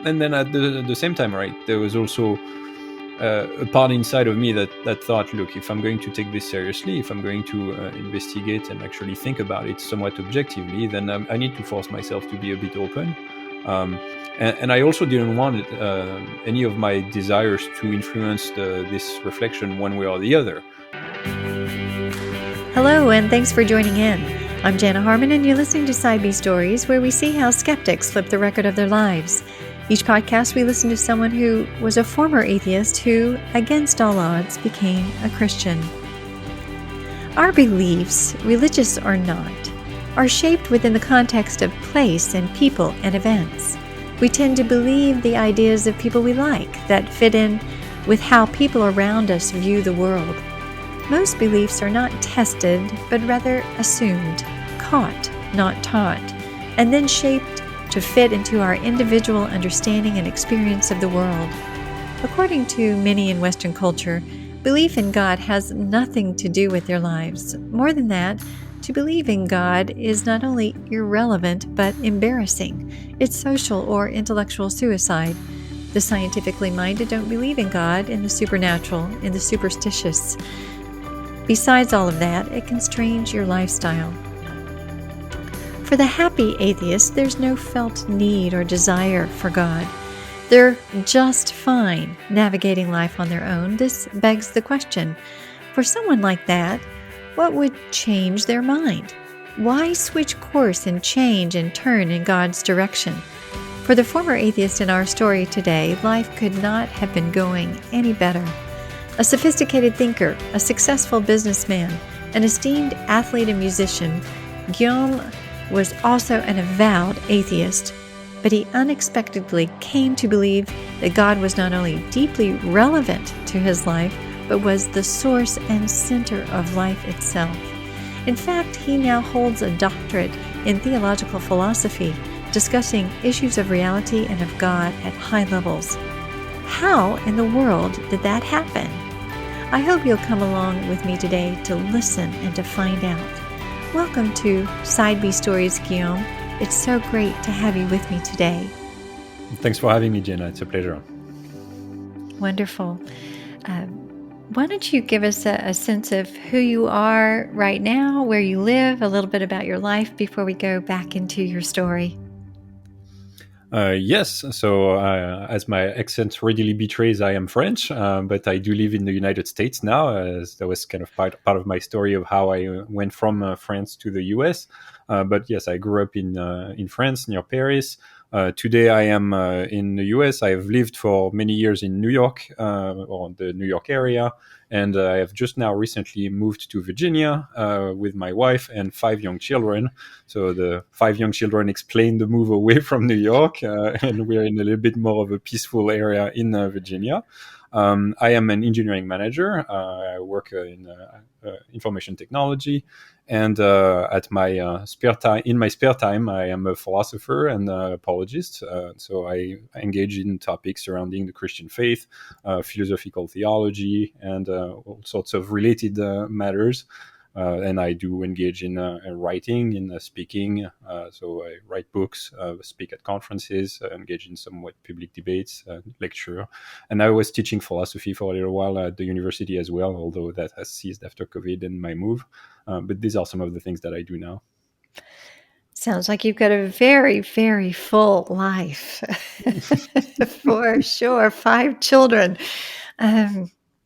and then at the same time, right, there was also a part inside of me that thought, look, if I'm going to take this seriously, if I'm going to investigate and actually think about it somewhat objectively, then I need to force myself to be a bit open. And I also didn't want any of my desires to influence this reflection one way or the other. Hello, and thanks for joining in. I'm Jana Harmon, and you're listening to Side B Stories, where we see how skeptics flip the record of their lives. Each podcast, we listen to someone who was a former atheist who, against all odds, became a Christian. Our beliefs, religious or not, are shaped within the context of place and people and events. We tend to believe the ideas of people we like that fit in with how people around us view the world. Most beliefs are not tested, but rather assumed, caught, not taught, and then shaped to fit into our individual understanding and experience of the world. According to many in Western culture, belief in God has nothing to do with their lives. More than that, to believe in God is not only irrelevant, but embarrassing. It's social or intellectual suicide. The scientifically minded don't believe in God, in the supernatural, in the superstitious. Besides all of that, it constrains your lifestyle. For the happy atheist, there's no felt need or desire for God. They're just fine navigating life on their own. This begs the question, for someone like that, what would change their mind? Why switch course and change and turn in God's direction? For the former atheist in our story today, life could not have been going any better. A sophisticated thinker, a successful businessman, an esteemed athlete and musician, Guillaume was also an avowed atheist, but he unexpectedly came to believe that God was not only deeply relevant to his life, but was the source and center of life itself. In fact, he now holds a doctorate in theological philosophy, discussing issues of reality and of God at high levels. How in the world did that happen? I hope you'll come along with me today to listen and to find out. Welcome to Side B Stories, Guillaume. It's so great to have you with me today. Thanks for having me, Jenna. It's a pleasure. Wonderful. Why don't you give us a sense of who you are right now, where you live, a little bit about your life before we go back into your story? Yes. So, as my accent readily betrays, I am French, but I do live in the United States now. As that was kind of part of my story of how I went from France to the US. But yes, I grew up in France, near Paris. Today, I am in the US. I have lived for many years in New York, or the New York area. And I have just now recently moved to Virginia with my wife and 5 young children. So the 5 young children explain the move away from New York, and we're in a little bit more of a peaceful area in Virginia. I am an engineering manager. I work in information technology, and at my spare time, I am a philosopher and apologist. So I engage in topics surrounding the Christian faith, philosophical theology, and all sorts of related matters. And I do engage in writing, in speaking. So I write books, speak at conferences, engage in somewhat public debates, lecture. And I was teaching philosophy for a little while at the university as well, although that has ceased after COVID and my move. But these are some of the things that I do now. Sounds like you've got a very, very full life. For sure. 5 children.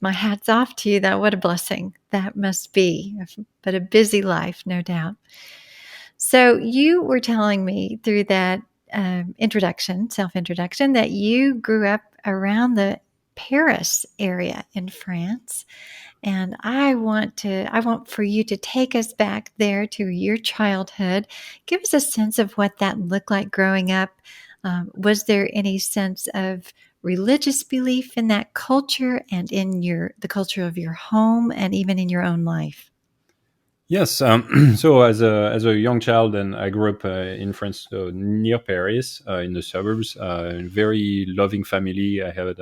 My hat's off to you. What a blessing that must be, but a busy life, no doubt. So you were telling me through that self-introduction, that you grew up around the Paris area in France. And I want for you to take us back there to your childhood. Give us a sense of what that looked like growing up. Was there any sense of religious belief in that culture and in the culture of your home and even in your own life? Yes. So as a young child, and I grew up in France, near Paris, in the suburbs. Very loving family. I had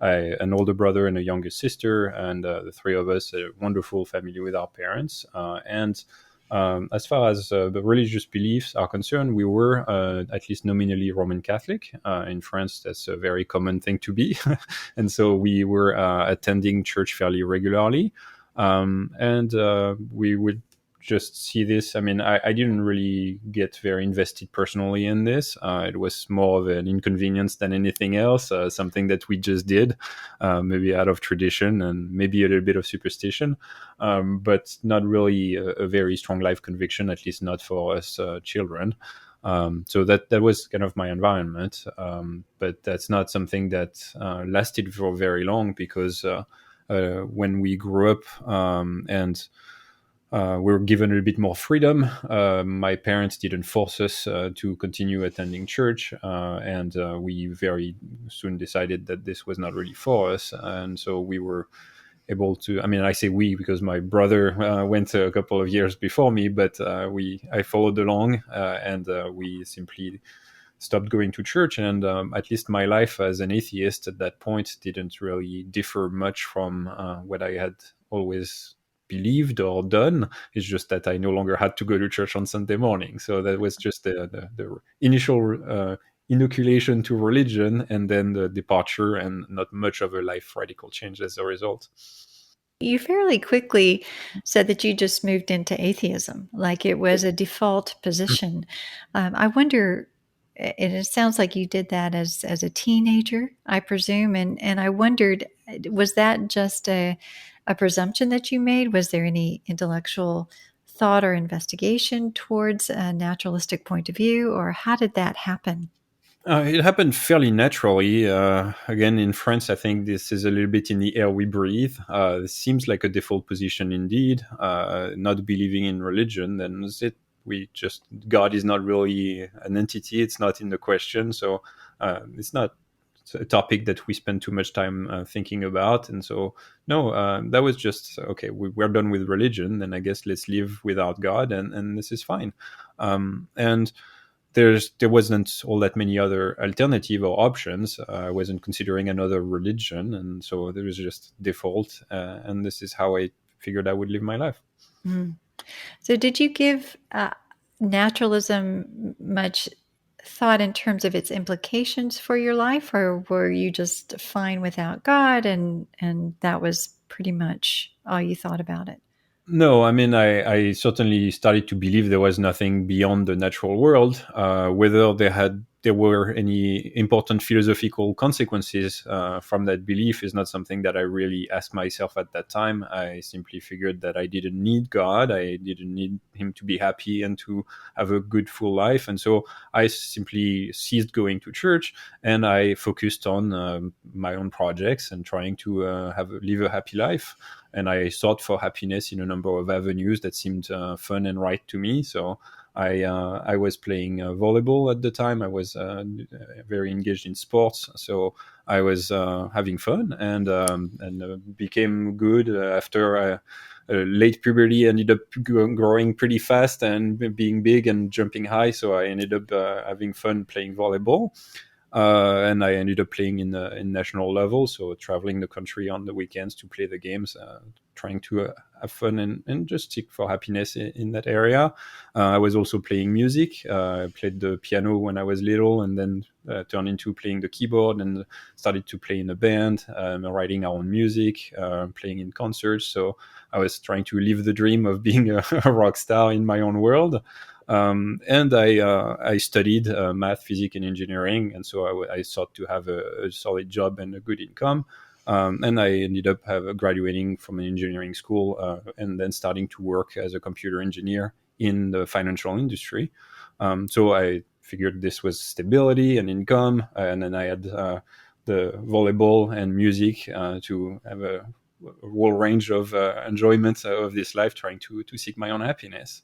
an older brother and a younger sister, and the 3 of us, a wonderful family with our parents. And As far as the religious beliefs are concerned, we were at least nominally Roman Catholic. In France, that's a very common thing to be. And so we were attending church fairly regularly. And we would just see this. I mean, I didn't really get very invested personally in this. It was more of an inconvenience than anything else, something that we just did, maybe out of tradition and maybe a little bit of superstition, but not really a very strong life conviction, at least not for us children. So that was kind of my environment, but that's not something that lasted for very long, because when we grew up and we were given a little bit more freedom. My parents didn't force us to continue attending church, and we very soon decided that this was not really for us. And so we were able to, I mean, I say we because my brother went a couple of years before me, but I followed along, and we simply stopped going to church. And at least my life as an atheist at that point didn't really differ much from what I had always believed or done. It's just that I no longer had to go to church on Sunday morning. So that was just the initial inoculation to religion, and then the departure, and not much of a life radical change as a result. You fairly quickly said that you just moved into atheism, like it was a default position. I wonder, and it sounds like you did that as a teenager, I presume, and I wondered, was that just a presumption that you made? Was there any intellectual thought or investigation towards a naturalistic point of view, or how did that happen? It happened fairly naturally. Again, in France, I think this is a little bit in the air we breathe. It seems like a default position indeed. Not believing in religion, then is it? We just, God is not really an entity. It's not in the question. So it's not a topic that we spend too much time thinking about. And so, no, that was just, okay, we're done with religion. Then I guess let's live without God, and this is fine. And there wasn't all that many other alternative or options. I wasn't considering another religion, and so there was just default, and this is how I figured I would live my life. Mm. So, did you give naturalism much thought in terms of its implications for your life, or were you just fine without God, and that was pretty much all you thought about it? No, I mean, I certainly started to believe there was nothing beyond the natural world. Whether there were any important philosophical consequences from that belief is not something that I really asked myself at that time. I simply figured that I didn't need God. I didn't need him to be happy and to have a good, full life. And so I simply ceased going to church, and I focused on my own projects and trying to live a happy life. And I sought for happiness in a number of avenues that seemed fun and right to me. So I was playing volleyball at the time. I was very engaged in sports, so I was having fun, and became good after. Late puberty, ended up growing pretty fast and being big and jumping high. So I ended up having fun playing volleyball. And I ended up playing in national level, so traveling the country on the weekends to play the games, trying to have fun and just seek for happiness in that area. I was also playing music. I played the piano when I was little, and then turned into playing the keyboard and started to play in a band, writing our own music, playing in concerts. So I was trying to live the dream of being a rock star in my own world. And I studied math, physics, and engineering, and so I sought to have a solid job and a good income. And I ended up graduating from an engineering school, and then starting to work as a computer engineer in the financial industry. So I figured this was stability and income, and then I had the volleyball and music to have a whole range of enjoyment of this life, trying to seek my own happiness.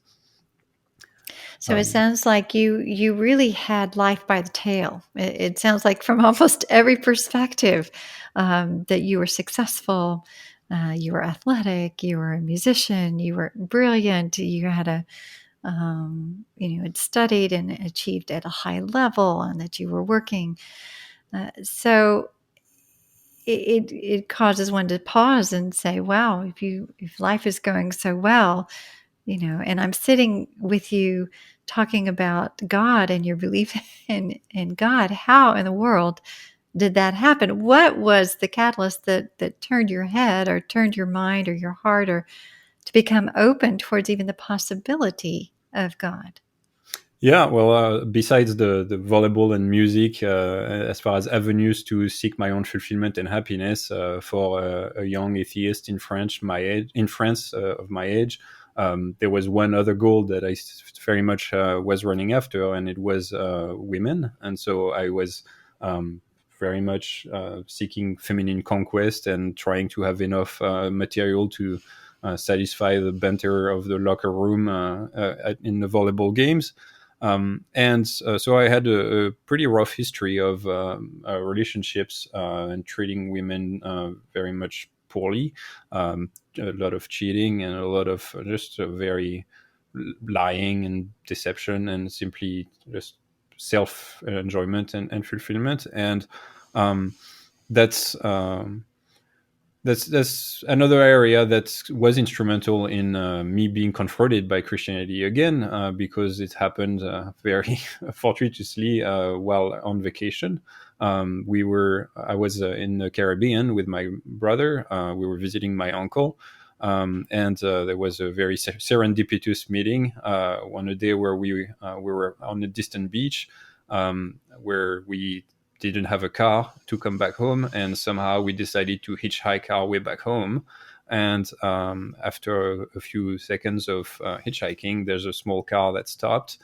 So it sounds like you really had life by the tail. It sounds like from almost every perspective that you were successful, you were athletic, you were a musician, you were brilliant, you had had studied and achieved at a high level, and that you were working. So it causes one to pause and say, "Wow, if life is going so well, And I'm sitting with you talking about God and your belief in God. How in the world did that happen? What was the catalyst that turned your head or turned your mind or your heart or to become open towards even the possibility of God? Yeah, well, besides the volleyball and music, as far as avenues to seek my own fulfillment and happiness for a young atheist in France, of my age, there was one other goal that I very much was running after, and it was women. And so I was very much seeking feminine conquest and trying to have enough material to satisfy the banter of the locker room in the volleyball games. So I had a pretty rough history of relationships and treating women very much poorly, a lot of cheating and a lot of just very lying and deception and simply just self enjoyment and fulfillment. And um, that's that's another area that was instrumental in me being confronted by Christianity again, because it happened very fortuitously while on vacation. I was in the Caribbean with my brother. We were visiting my uncle, and there was a very serendipitous meeting on a day where we were on a distant beach, where we didn't have a car to come back home, and somehow we decided to hitchhike our way back home. And after a few seconds of hitchhiking, there's a small car that stopped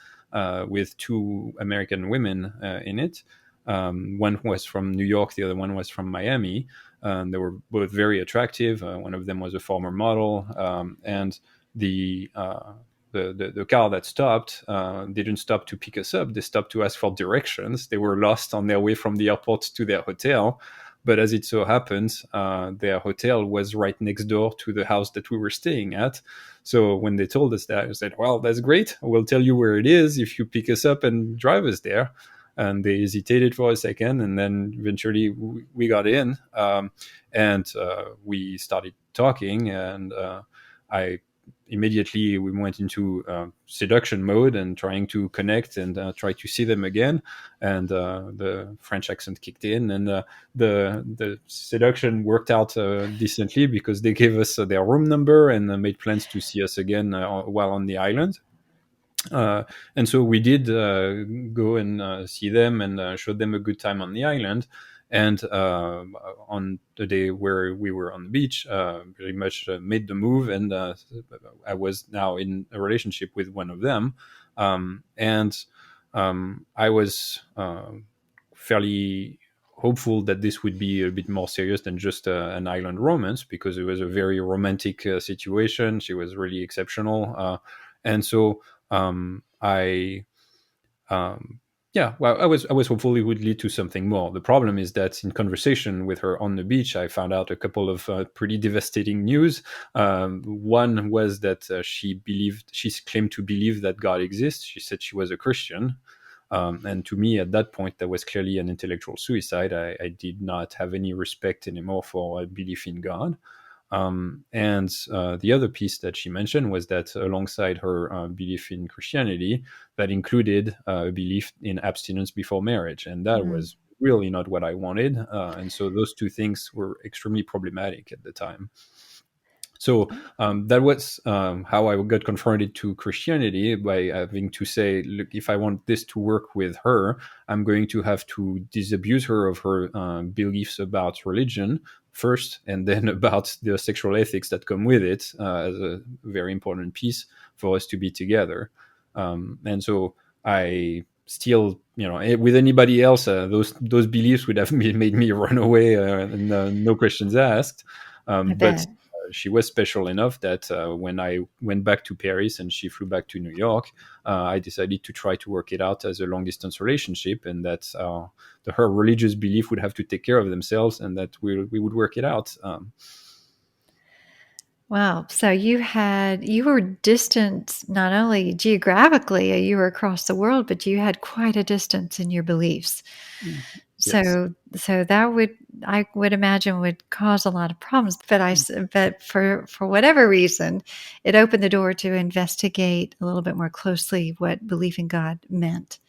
with two American women in it. One was from New York, the other one was from Miami. They were both very attractive. One of them was a former model, and the car that stopped didn't stop to pick us up. They stopped to ask for directions. They were lost on their way from the airport to their hotel. But as it so happened, their hotel was right next door to the house that we were staying at. So when they told us that, I said, well, that's great. We'll tell you where it is if you pick us up and drive us there. And they hesitated for a second, and then eventually we got in, and we started talking, and I immediately we went into seduction mode and trying to connect and try to see them again. And the French accent kicked in, and the seduction worked out decently, because they gave us their room number and made plans to see us again while on the island. And so we did go and see them and showed them a good time on the island. And on the day where we were on the beach, pretty much made the move, and I was now in a relationship with one of them. And I was fairly hopeful that this would be a bit more serious than just an island romance, because it was a very romantic situation. She was really exceptional. And so I was hopeful it would lead to something more. The problem is that in conversation with her on the beach, I found out a couple of pretty devastating news. One was that she claimed to believe that God exists. She said she was a Christian. And to me, at that point, that was clearly an intellectual suicide. I did not have any respect anymore for a belief in God. And the other piece that she mentioned was that alongside her belief in Christianity, that included a belief in abstinence before marriage. And that was really not what I wanted. And so those two things were extremely problematic at the time. So that was how I got confronted to Christianity, by having to say, look, if I want this to work with her, I'm going to have to disabuse her of her beliefs about religion first, and then about the sexual ethics that come with it, as a very important piece for us to be together. And so I still, with anybody else, those beliefs would have made me run away, and no questions asked. But she was special enough that when I went back to Paris and she flew back to New York, I decided to try to work it out as a long distance relationship, and that her religious belief would have to take care of themselves, and that we would work it out. Wow, Wow. So you were distant not only geographically, you were across the world, but you had quite a distance in your beliefs. Yes. So I would imagine would cause a lot of problems. But for whatever reason, it opened the door to investigate a little bit more closely what belief in God meant.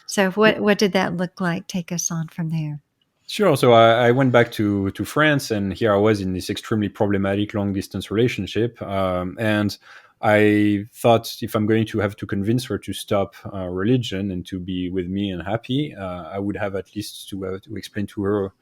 So what did that look like? Take us on from there. Sure. So I went back to France, and here I was in this extremely problematic long distance relationship. And I thought, if I'm going to have to convince her to stop religion and to be with me and happy, I would have at least to explain to her,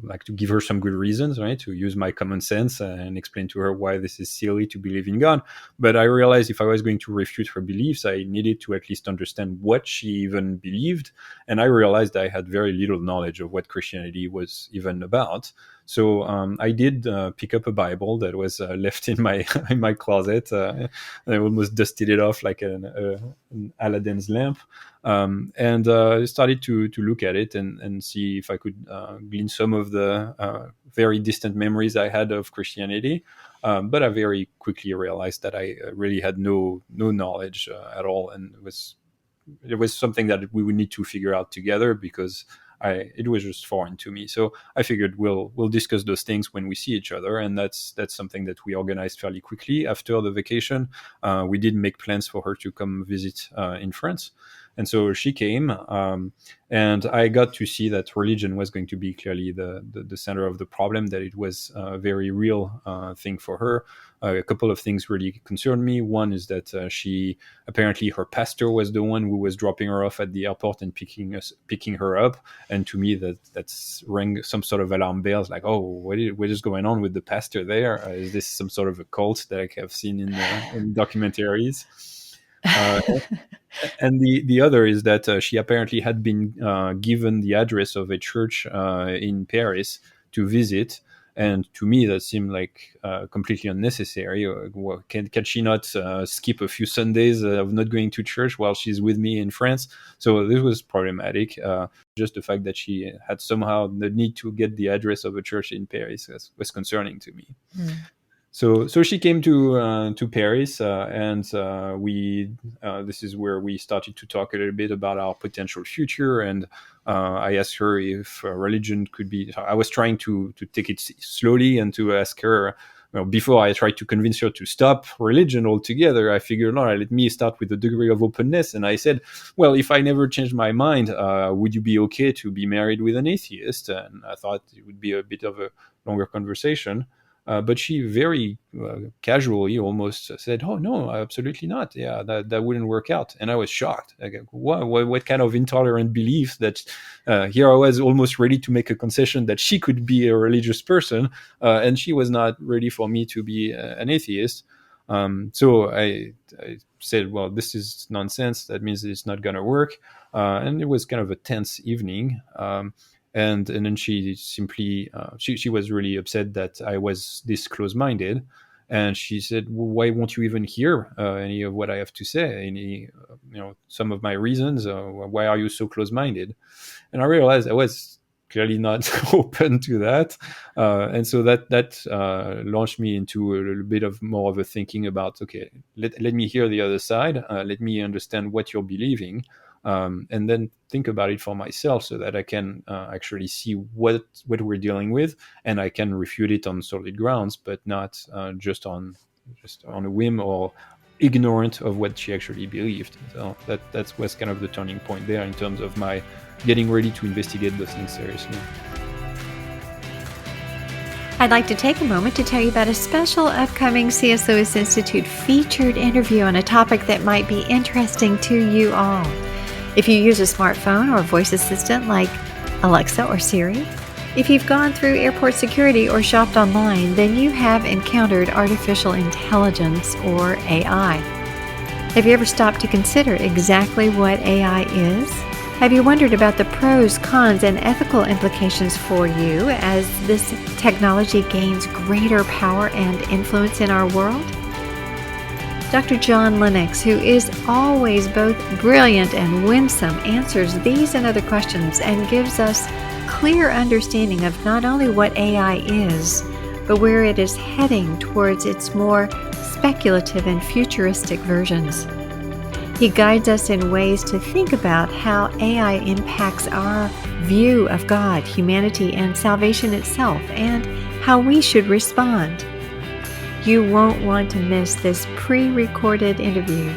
like, to give her some good reasons, right? To use my common sense and explain to her why this is silly to believe in God. But I realized if I was going to refute her beliefs, I needed to at least understand what she even believed. And I realized I had very little knowledge of what Christianity was even about. So I did pick up a Bible that was left in my in my closet. I almost dusted it off like an Aladdin's lamp. And I started to look at it and see if I could glean some of the very distant memories I had of Christianity. But I very quickly realized that I really had no knowledge at all, and it was something that we would need to figure out together, because it was just foreign to me. So I figured we'll discuss those things when we see each other, and that's something that we organized fairly quickly after the vacation. We did make plans for her to come visit in France. And so she came, and I got to see that religion was going to be clearly the center of the problem, that it was a very real thing for her. A couple of things really concerned me. One is that apparently her pastor was the one who was dropping her off at the airport and picking her up. And to me, that's rang some sort of alarm bells, like, oh, what is going on with the pastor there? Is this some sort of a cult that I have seen in documentaries? And the other is that she apparently had been given the address of a church in Paris to visit. And to me, that seemed like completely unnecessary. Can she not skip a few Sundays of not going to church while she's with me in France? So this was problematic. Just the fact that she had somehow the need to get the address of a church in Paris was concerning to me. Mm. So she came to Paris, and this is where we started to talk a little bit about our potential future. And I asked her if religion could be. I was trying to take it slowly and to ask her. Well, before I tried to convince her to stop religion altogether, I figured, no, let me start with a degree of openness. And I said, well, if I never changed my mind, would you be okay to be married with an atheist? And I thought it would be a bit of a longer conversation. But she very casually almost said, oh, no, absolutely not. Yeah, that wouldn't work out. And I was shocked. Like, what kind of intolerant beliefs that here I was almost ready to make a concession that she could be a religious person, and she was not ready for me to be an atheist. So I said, well, this is nonsense. That means it's not going to work. And it was kind of a tense evening. And then she simply, she was really upset that I was this close-minded. And she said, well, why won't you even hear any of what I have to say? Some of my reasons, why are you so close-minded? And I realized I was clearly not open to that. And so that launched me into a little bit of more of a thinking about, okay, let me hear the other side. Let me understand what you're believing. And then think about it for myself, so that I can actually see what we're dealing with, and I can refute it on solid grounds, but not just on a whim or ignorant of what she actually believed. So that was kind of the turning point there in terms of my getting ready to investigate those things seriously. I'd like to take a moment to tell you about a special upcoming C.S. Lewis Institute featured interview on a topic that might be interesting to you all. If you use a smartphone or voice assistant like Alexa or Siri, if you've gone through airport security or shopped online, then you have encountered artificial intelligence, or AI. Have you ever stopped to consider exactly what AI is? Have you wondered about the pros, cons, and ethical implications for you as this technology gains greater power and influence in our world? Dr. John Lennox, who is always both brilliant and winsome, answers these and other questions and gives us clear understanding of not only what AI is, but where it is heading towards its more speculative and futuristic versions. He guides us in ways to think about how AI impacts our view of God, humanity, and salvation itself, and how we should respond. You won't want to miss this pre-recorded interview.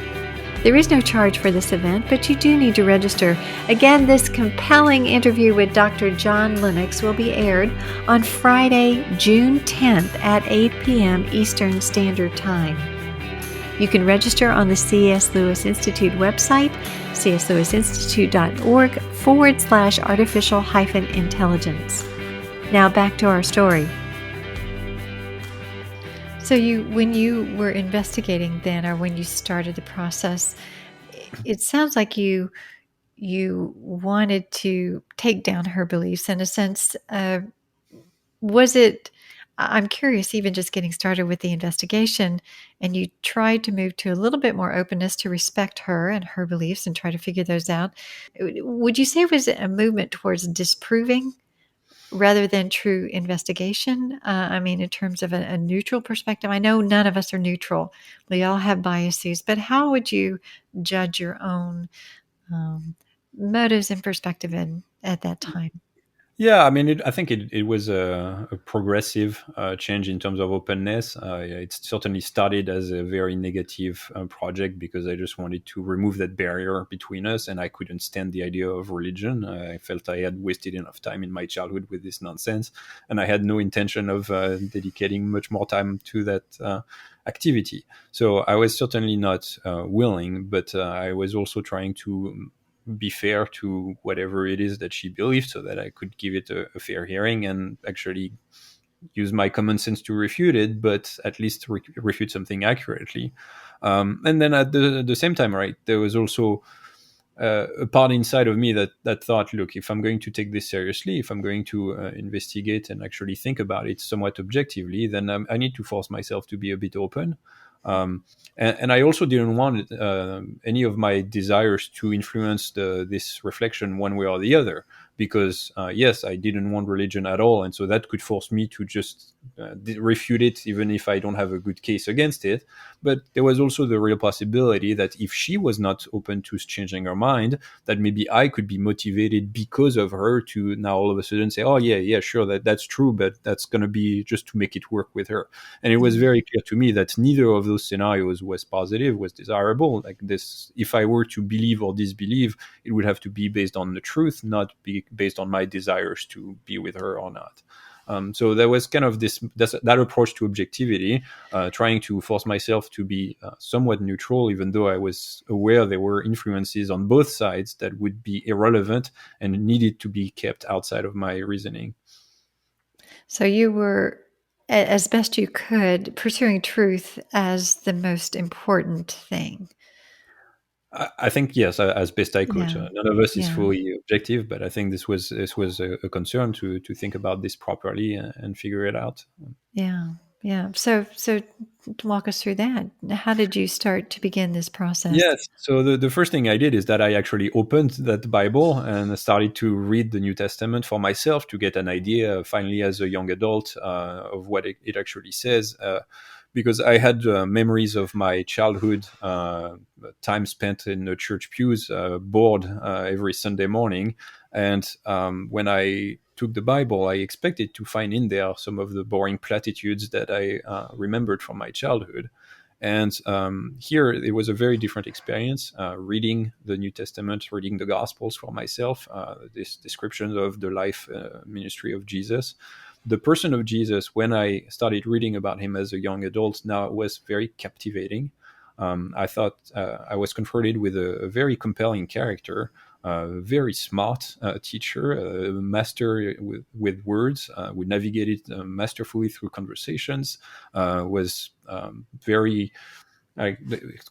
There is no charge for this event, but you do need to register. Again, this compelling interview with Dr. John Lennox will be aired on Friday, June 10th at 8 p.m. Eastern Standard Time. You can register on the C.S. Lewis Institute website, cslewisinstitute.org/artificial-intelligence. Now back to our story. So when you were investigating then, or when you started the process, it sounds like you wanted to take down her beliefs in a sense. Was it, I'm curious, even just getting started with the investigation, and you tried to move to a little bit more openness to respect her and her beliefs and try to figure those out. Would you say it was a movement towards disproving rather than true investigation? In terms of a neutral perspective, I know none of us are neutral. We all have biases, but how would you judge your own motives and perspective at that time? Yeah, I think it was a progressive change in terms of openness. It certainly started as a very negative project because I just wanted to remove that barrier between us, and I couldn't stand the idea of religion. I felt I had wasted enough time in my childhood with this nonsense, and I had no intention of dedicating much more time to that activity. So I was certainly not willing, but I was also trying to be fair to whatever it is that she believed so that I could give it a fair hearing and actually use my common sense to refute it, but at least refute something accurately. And then at the same time, right, there was also a part inside of me that thought, look, if I'm going to take this seriously, if I'm going to investigate and actually think about it somewhat objectively, then I need to force myself to be a bit open. And I also didn't want any of my desires to influence this reflection one way or the other, because yes, I didn't want religion at all, and so that could force me to just refute it, even if I don't have a good case against it. But there was also the real possibility that if she was not open to changing her mind, that maybe I could be motivated because of her to now all of a sudden say, oh yeah, sure, that's true, but that's going to be just to make it work with her. And it was very clear to me that neither of those scenarios was positive, was desirable. Like this, if I were to believe or disbelieve, it would have to be based on the truth, not be based on my desires to be with her or not. So there was kind of that approach to objectivity, trying to force myself to be somewhat neutral, even though I was aware there were influences on both sides that would be irrelevant and needed to be kept outside of my reasoning. So you were, as best you could, pursuing truth as the most important thing. I think yes, as best I could. Yeah. None of us is Yeah. fully objective, but I think this was a concern to think about this properly and figure it out. Yeah. So walk us through that. How did you start to begin this process? Yes. So the first thing I did is that I actually opened that Bible and started to read the New Testament for myself to get an idea, finally, as a young adult, of what it actually says. Because I had memories of my childhood, time spent in the church pews, bored every Sunday morning. And when I took the Bible, I expected to find in there some of the boring platitudes that I remembered from my childhood. And here it was a very different experience, reading the New Testament, reading the Gospels for myself, this description of the life ministry of Jesus. The person of Jesus, when I started reading about him as a young adult, now was very captivating. I thought I was confronted with a very compelling character, very smart teacher, a master with words, who navigated masterfully through conversations, was very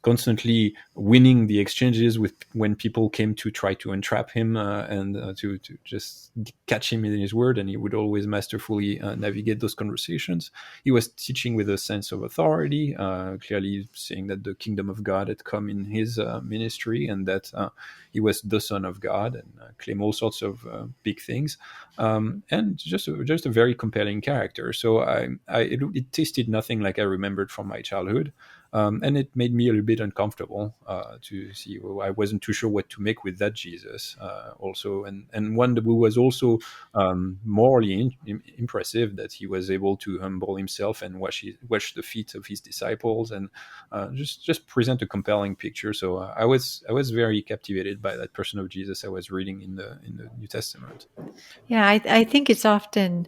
constantly winning the exchanges with when people came to try to entrap him and to just catch him in his word, and he would always masterfully navigate those conversations. He was teaching with a sense of authority, clearly saying that the kingdom of God had come in his ministry, and that he was the Son of God, and claim all sorts of big things, and just a very compelling character. So it tasted nothing like I remembered from my childhood. And it made me a little bit uncomfortable to see. Well, I wasn't too sure what to make with that Jesus also, and one who was also morally impressive, that he was able to humble himself and wash the feet of his disciples, and just present a compelling picture. So I was very captivated by that person of Jesus I was reading in the New Testament. Yeah, I think it's often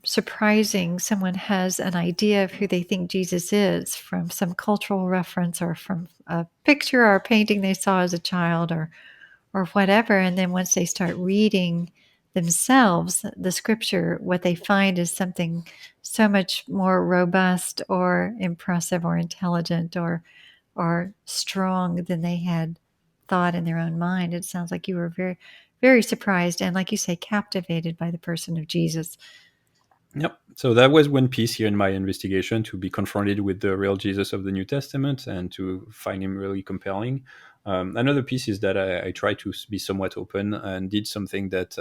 surprising someone has an idea of who they think Jesus is from some cultural reference or from a picture or a painting they saw as a child or whatever. And then once they start reading themselves the scripture, what they find is something so much more robust or impressive or intelligent or strong than they had thought in their own mind. It sounds like you were very, very surprised and, like you say, captivated by the person of Jesus. Yep. So that was one piece here in my investigation, to be confronted with the real Jesus of the New Testament and to find him really compelling. Another piece is that I tried to be somewhat open and did something that,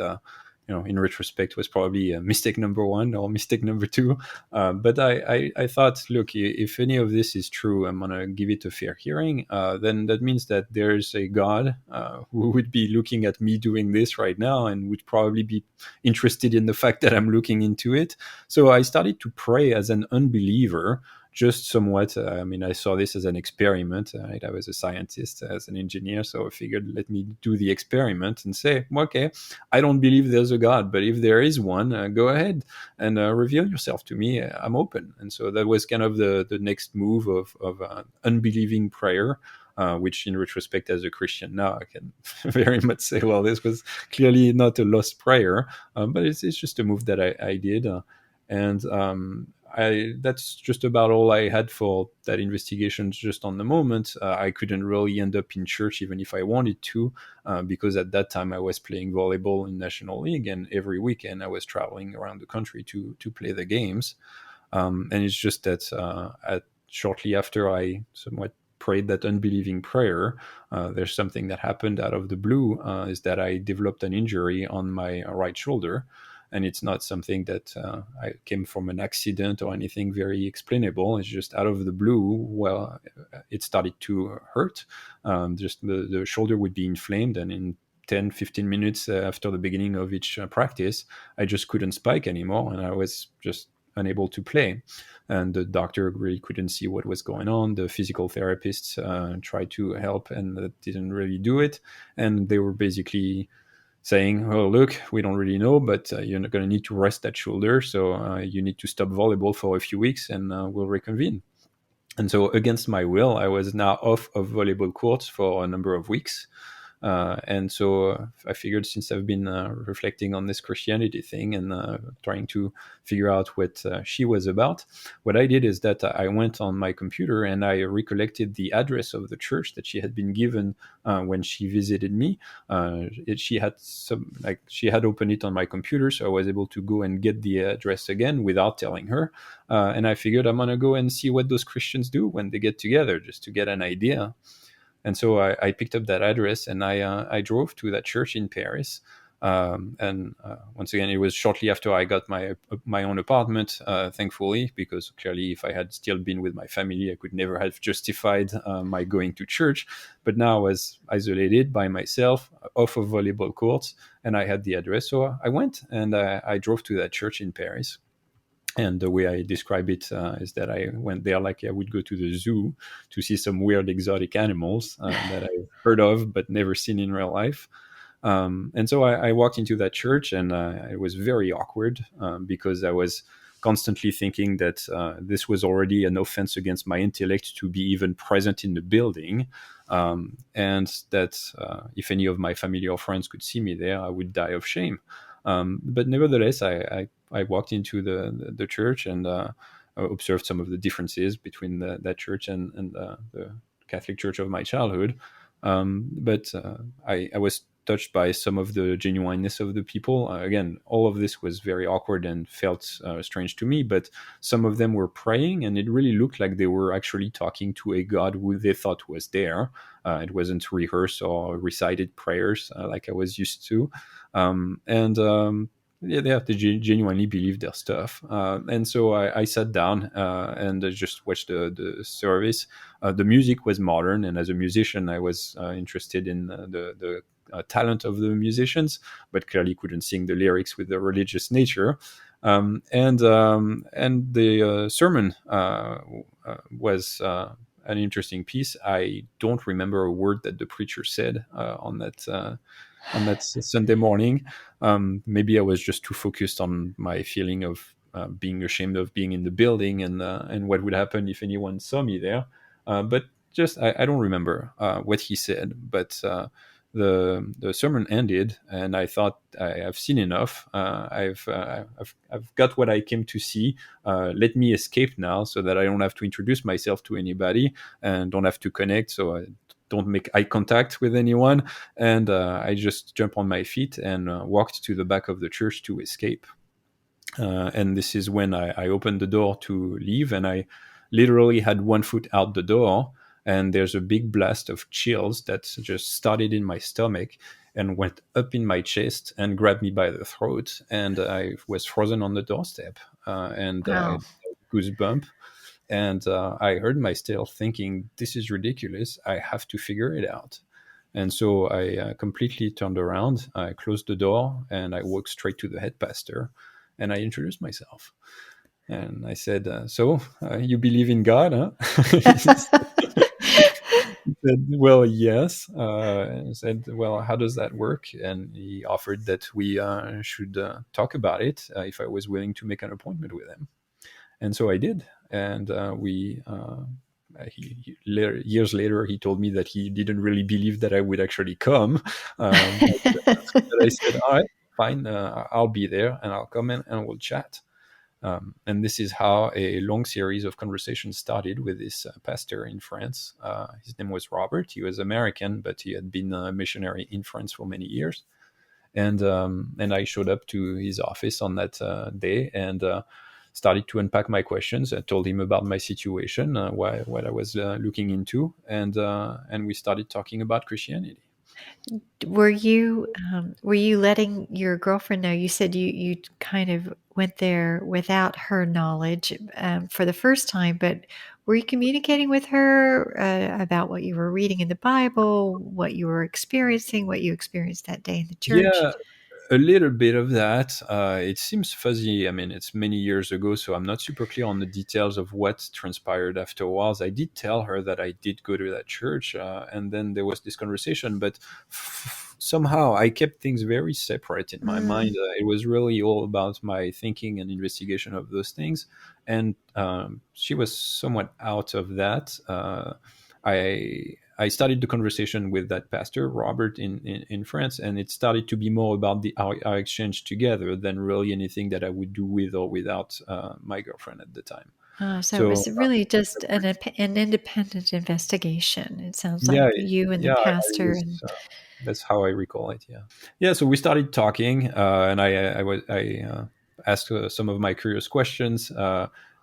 in retrospect was probably a mistake number one or mistake number two. But I thought, look, if any of this is true, I'm going to give it a fair hearing. Then that means that there's a God who would be looking at me doing this right now and would probably be interested in the fact that I'm looking into it. So I started to pray as an unbeliever, just somewhat. I saw this as an experiment. Right? I was a scientist, as an engineer, so I figured, let me do the experiment and say, okay, I don't believe there's a God, but if there is one, go ahead and reveal yourself to me. I'm open. And so that was kind of the next move of unbelieving prayer. Which in retrospect, as a Christian now, I can very much say, well, this was clearly not a lost prayer, but it's just a move that I did. That's just about all I had for that investigation just on the moment. I couldn't really end up in church even if I wanted to, because at that time I was playing volleyball in National League, and every weekend I was traveling around the country to play the games. And it's just that shortly after I somewhat prayed that unbelieving prayer, there's something that happened out of the blue, is that I developed an injury on my right shoulder. And it's not something that I came from an accident or anything very explainable. It's just out of the blue. Well, it started to hurt. Just the shoulder would be inflamed, and in 10-15 minutes after the beginning of each practice, I just couldn't spike anymore, and I was just unable to play. And the doctor really couldn't see what was going on. The physical therapists tried to help, and that didn't really do it. And they were basically saying, oh, look, we don't really know, but you're not going to need to rest that shoulder. So you need to stop volleyball for a few weeks, and we'll reconvene. And so against my will, I was now off of volleyball courts for a number of weeks. And so I figured, since I've been reflecting on this Christianity thing and trying to figure out what she was about, what I did is that I went on my computer and I recollected the address of the church that she had been given when she visited me. She had opened it on my computer, so I was able to go and get the address again without telling her. And I figured, I'm going to go and see what those Christians do when they get together, just to get an idea. And so I picked up that address and I drove to that church in Paris. And once again, it was shortly after I got my own apartment, thankfully, because clearly if I had still been with my family, I could never have justified my going to church. But now I was isolated by myself, off of volleyball courts, and I had the address. So I went and I drove to that church in Paris. And the way I describe it is that I went there like I would go to the zoo to see some weird exotic animals that I've heard of but never seen in real life. And so I walked into that church, and it was very awkward because I was constantly thinking that this was already an offense against my intellect to be even present in the building, and that if any of my family or friends could see me there, I would die of shame. But nevertheless, I walked into the church, and observed some of the differences between that church and the Catholic Church of my childhood. But I was touched by some of the genuineness of the people. Again, all of this was very awkward and felt strange to me, but some of them were praying, and it really looked like they were actually talking to a God who they thought was there. It wasn't rehearsed or recited prayers like I was used to. Yeah, they have to genuinely believe their stuff. And so I sat down and I just watched the service. The music was modern, and as a musician, I was interested in the talent of the musicians, but clearly couldn't sing the lyrics with the religious nature. And the sermon was an interesting piece. I don't remember a word that the preacher said on that Sunday morning. Maybe I was just too focused on my feeling of being ashamed of being in the building and what would happen if anyone saw me there. But just I don't remember what he said. But the sermon ended, and I thought I've seen enough. I've got what I came to see. Let me escape now, so that I don't have to introduce myself to anybody and don't have to connect. So I don't make eye contact with anyone, and I just jump on my feet and walked to the back of the church to escape. And this is when I opened the door to leave, and I literally had one foot out the door, and there's a big blast of chills that just started in my stomach and went up in my chest and grabbed me by the throat, and I was frozen on the doorstep, and Wow. goosebump. And I heard myself thinking, this is ridiculous. I have to figure it out. And so I completely turned around. I closed the door and I walked straight to the head pastor, and I introduced myself. And I said, so you believe in God, huh? He said, well, yes. And I said, well, how does that work? And he offered that we should talk about it if I was willing to make an appointment with him. And so I did. And years later, he told me that he didn't really believe that I would actually come. But I said, all right, fine, I'll be there and I'll come in and we'll chat. And this is how a long series of conversations started with this pastor in France. His name was Robert. He was American, but he had been a missionary in France for many years. And I showed up to his office on that day and started to unpack my questions. I told him about my situation, what I was looking into, and we started talking about Christianity. Were you letting your girlfriend know? You said you kind of went there without her knowledge for the first time, but were you communicating with her about what you were reading in the Bible, what you were experiencing, what you experienced that day in the church? Yeah, a little bit of that. It seems fuzzy. I mean, it's many years ago, so I'm not super clear on the details of what transpired afterwards. I did tell her that I did go to that church, and then there was this conversation, but somehow I kept things very separate in my Mm. mind. It was really all about my thinking and investigation of those things, and she was somewhat out of that. I started the conversation with that pastor, Robert, in France, and it started to be more about our exchange together than really anything that I would do with or without my girlfriend at the time. So it So was really just an independent investigation. It sounds like yeah, you and the yeah, I pastor was. and That's how I recall it. Yeah, yeah. So we started talking, and I asked some of my curious questions,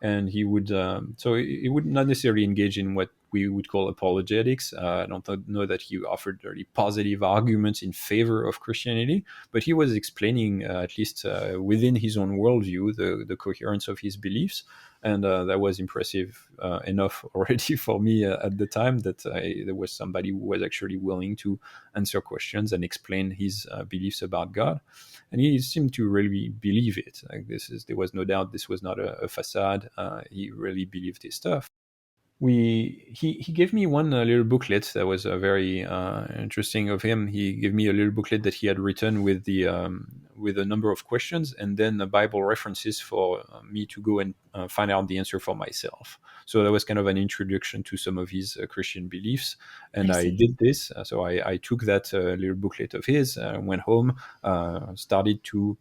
and he would. So he would not necessarily engage in what we would call apologetics. I don't know that he offered really positive arguments in favor of Christianity, but he was explaining, at least within his own worldview, the coherence of his beliefs. And that was impressive enough already for me at the time that there was somebody who was actually willing to answer questions and explain his beliefs about God. And he seemed to really believe it. Like there was no doubt this was not a facade. He really believed his stuff. He gave me one little booklet that was very interesting of him. He gave me a little booklet that he had written with with a number of questions, and then the Bible references for me to go and find out the answer for myself. So that was kind of an introduction to some of his Christian beliefs, and I I see. did this. So I took that little booklet of his, went home, started to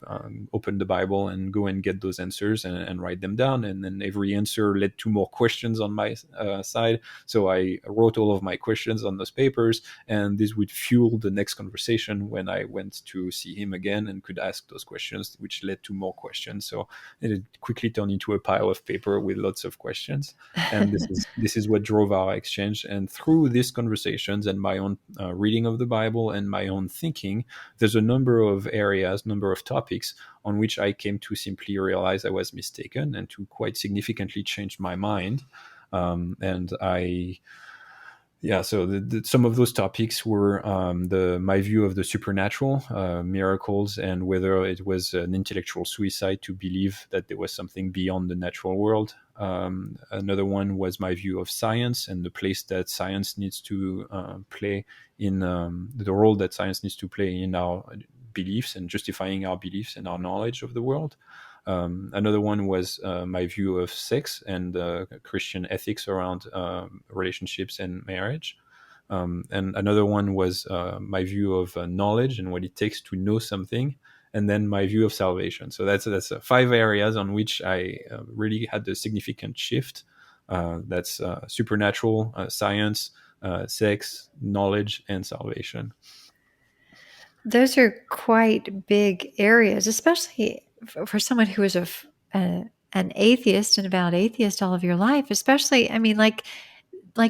open the Bible and go and get those answers and write them down. And then every answer led to more questions on my side. So I wrote all of my questions on those papers, and this would fuel the next conversation when I went to see him again and could ask those questions, which led to more questions. So it quickly turned into a pile of paper with lots of questions. And this is what drove our exchange. And through these conversations and my own reading of the Bible and my own thinking, there's a number of areas, number of topics on which I came to simply realize I was mistaken and to quite significantly change my mind. And I yeah, so some of those topics were my view of the supernatural, miracles, and whether it was an intellectual suicide to believe that there was something beyond the natural world. Another one was my view of science and the place that science needs to play in the role that science needs to play in our beliefs and justifying our beliefs and our knowledge of the world. Another one was my view of sex and Christian ethics around relationships and marriage. And another one was my view of knowledge and what it takes to know something, and then my view of salvation. So that's 5 areas on which I really had a significant shift. That's supernatural, science, sex, knowledge, and salvation. Those are quite big areas, especially for someone who is an atheist and about atheist all of your life. Especially, I mean, like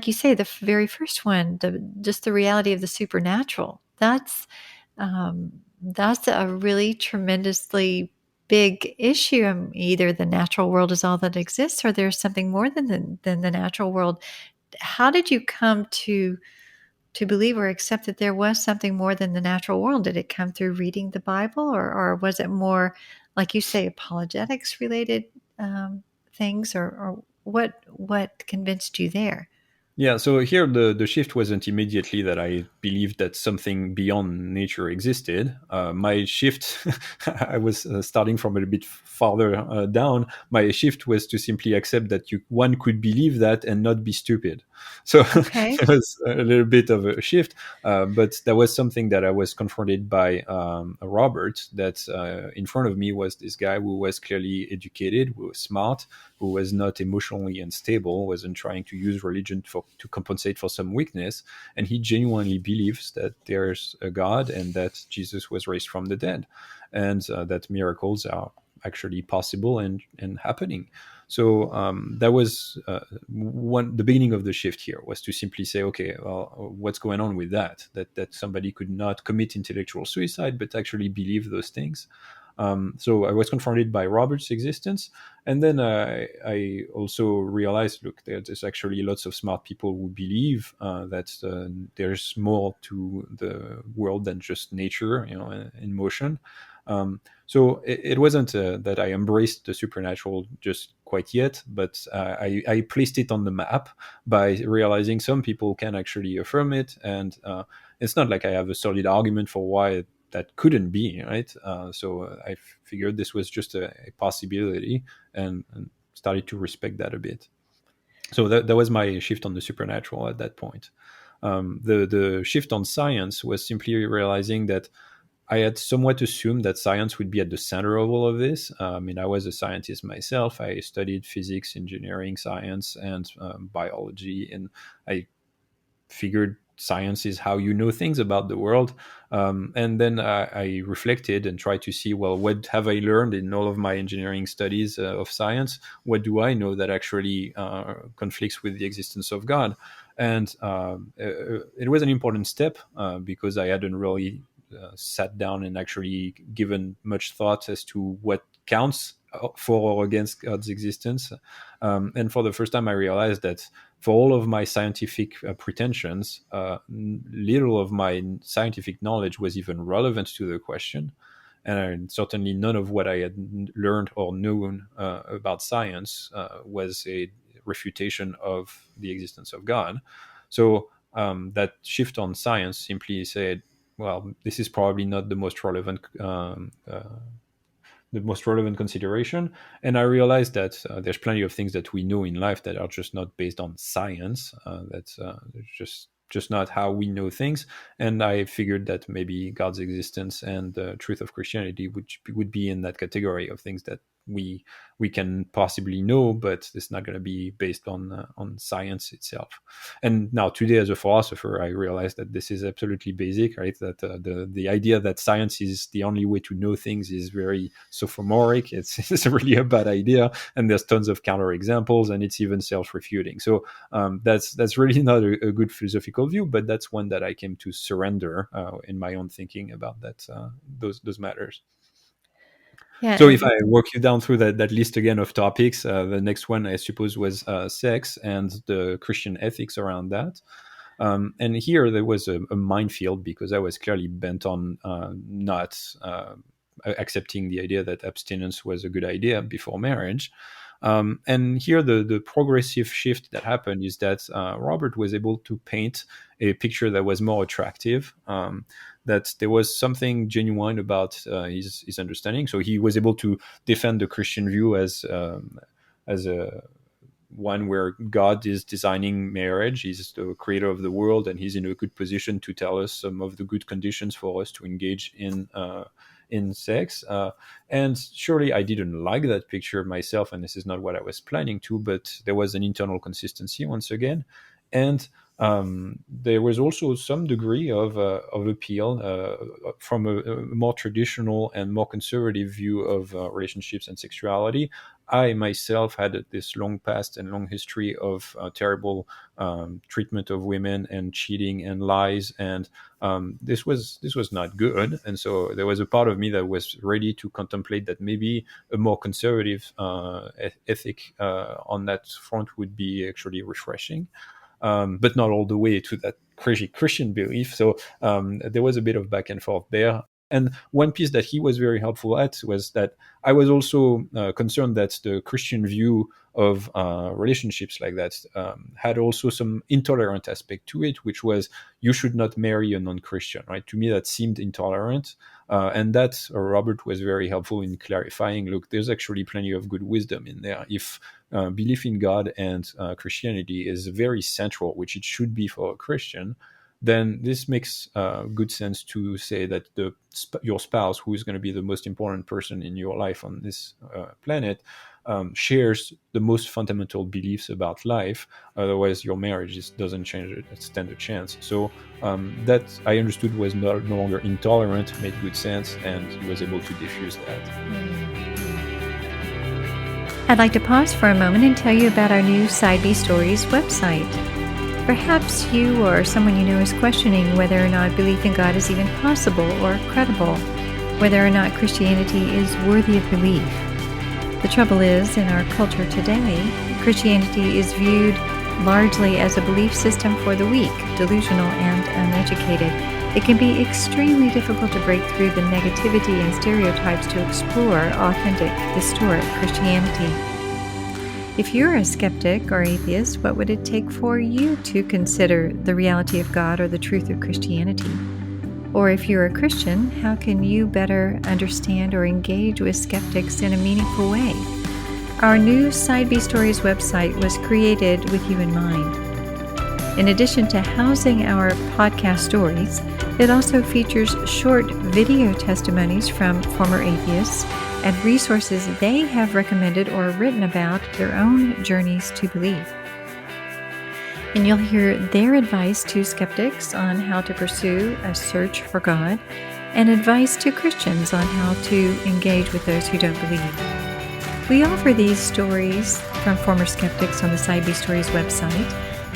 you say, the very first one, just the reality of the supernatural. That's a really tremendously big issue. Either the natural world is all that exists, or there's something more than the natural world. How did you come to believe or accept that there was something more than the natural world? Did it come through reading the Bible, or was it more, like you say, apologetics related things, or what convinced you there? Yeah, so here the shift wasn't immediately that I believed that something beyond nature existed. My shift, I was starting from a little bit farther down. My shift was to simply accept that one could believe that and not be stupid. So Okay. it was a little bit of a shift, but that was something that I was confronted by Robert. That in front of me was this guy who was clearly educated, who was smart, who was not emotionally unstable, wasn't trying to use religion to compensate for some weakness, and he genuinely believes that there's a God and that Jesus was raised from the dead, and that miracles are actually possible and happening. So that was the beginning of the shift here, was to simply say, okay, well, what's going on with that? That somebody could not commit intellectual suicide, but actually believe those things. So I was confronted by Robert's existence, and then I also realized, look, there's actually lots of smart people who believe that there's more to the world than just nature, in motion. So it wasn't that I embraced the supernatural just quite yet, but I placed it on the map by realizing some people can actually affirm it, and it's not like I have a solid argument for why that couldn't be, right? So I figured this was just a possibility, and started to respect that a bit. So that was my shift on the supernatural at that point. The shift on science was simply realizing that I had somewhat assumed that science would be at the center of all of this. I mean, I was a scientist myself. I studied physics, engineering, science, and biology, and I figured science is how you know things about the world. And then I reflected and tried to see, well, what have I learned in all of my engineering studies of science? What do I know that actually conflicts with the existence of God? And it was an important step because I hadn't really sat down and actually given much thought as to what counts for or against God's existence. And for the first time, I realized that for all of my scientific pretensions, little of my scientific knowledge was even relevant to the question. And certainly none of what I had learned or known about science was a refutation of the existence of God. So that shift on science simply said, well, this is probably not the most relevant consideration. And I realized that there's plenty of things that we know in life that are just not based on science. That's just not how we know things. And I figured that maybe God's existence and the truth of Christianity would be in that category of things that we can possibly know, but it's not going to be based on science itself. And now today, as a philosopher, I realize that this is absolutely basic, right? That the idea that science is the only way to know things is very sophomoric. It's really a bad idea, and there's tons of counterexamples, and it's even self-refuting. So that's really not a good philosophical view, but that's one that I came to surrender in my own thinking about that those matters. Yeah. So if I work you down through that list again of topics, the next one I suppose was sex and the Christian ethics around that. And here there was a minefield because I was clearly bent on not accepting the idea that abstinence was a good idea before marriage. And here the progressive shift that happened is that Robert was able to paint a picture that was more attractive, that there was something genuine about his understanding. So he was able to defend the Christian view as a one where God is designing marriage. He's the creator of the world, and he's in a good position to tell us some of the good conditions for us to engage in sex. And surely I didn't like that picture myself, and this is not what I was planning to, but there was an internal consistency once again. And there was also some degree of appeal from a more traditional and more conservative view of relationships and sexuality. I myself had this long past and long history of terrible treatment of women and cheating and lies, and this was not good. And so there was a part of me that was ready to contemplate that maybe a more conservative ethic on that front would be actually refreshing. But not all the way to that crazy Christian belief. So there was a bit of back and forth there. And one piece that he was very helpful at was that I was also concerned that the Christian view of relationships like that had also some intolerant aspect to it, which was you should not marry a non-Christian, right? To me, that seemed intolerant. And that Robert was very helpful in clarifying, look, there's actually plenty of good wisdom in there. If belief in God and Christianity is very central, which it should be for a Christian, then this makes good sense to say that your spouse, who is going to be the most important person in your life on this planet, shares the most fundamental beliefs about life. Otherwise, your marriage doesn't stand a chance. So that I understood was no longer intolerant, made good sense, and he was able to diffuse that. I'd like to pause for a moment and tell you about our new Side B Stories website. Perhaps you or someone you know is questioning whether or not belief in God is even possible or credible, whether or not Christianity is worthy of belief. The trouble is, in our culture today, Christianity is viewed largely as a belief system for the weak, delusional, and uneducated. It can be extremely difficult to break through the negativity and stereotypes to explore authentic, historic Christianity. If you're a skeptic or atheist, what would it take for you to consider the reality of God or the truth of Christianity? Or if you're a Christian, how can you better understand or engage with skeptics in a meaningful way? Our new Side B Stories website was created with you in mind. In addition to housing our podcast stories, it also features short video testimonies from former atheists and resources they have recommended or written about their own journeys to belief. And you'll hear their advice to skeptics on how to pursue a search for God, and advice to Christians on how to engage with those who don't believe. We offer these stories from former skeptics on the Side B Stories website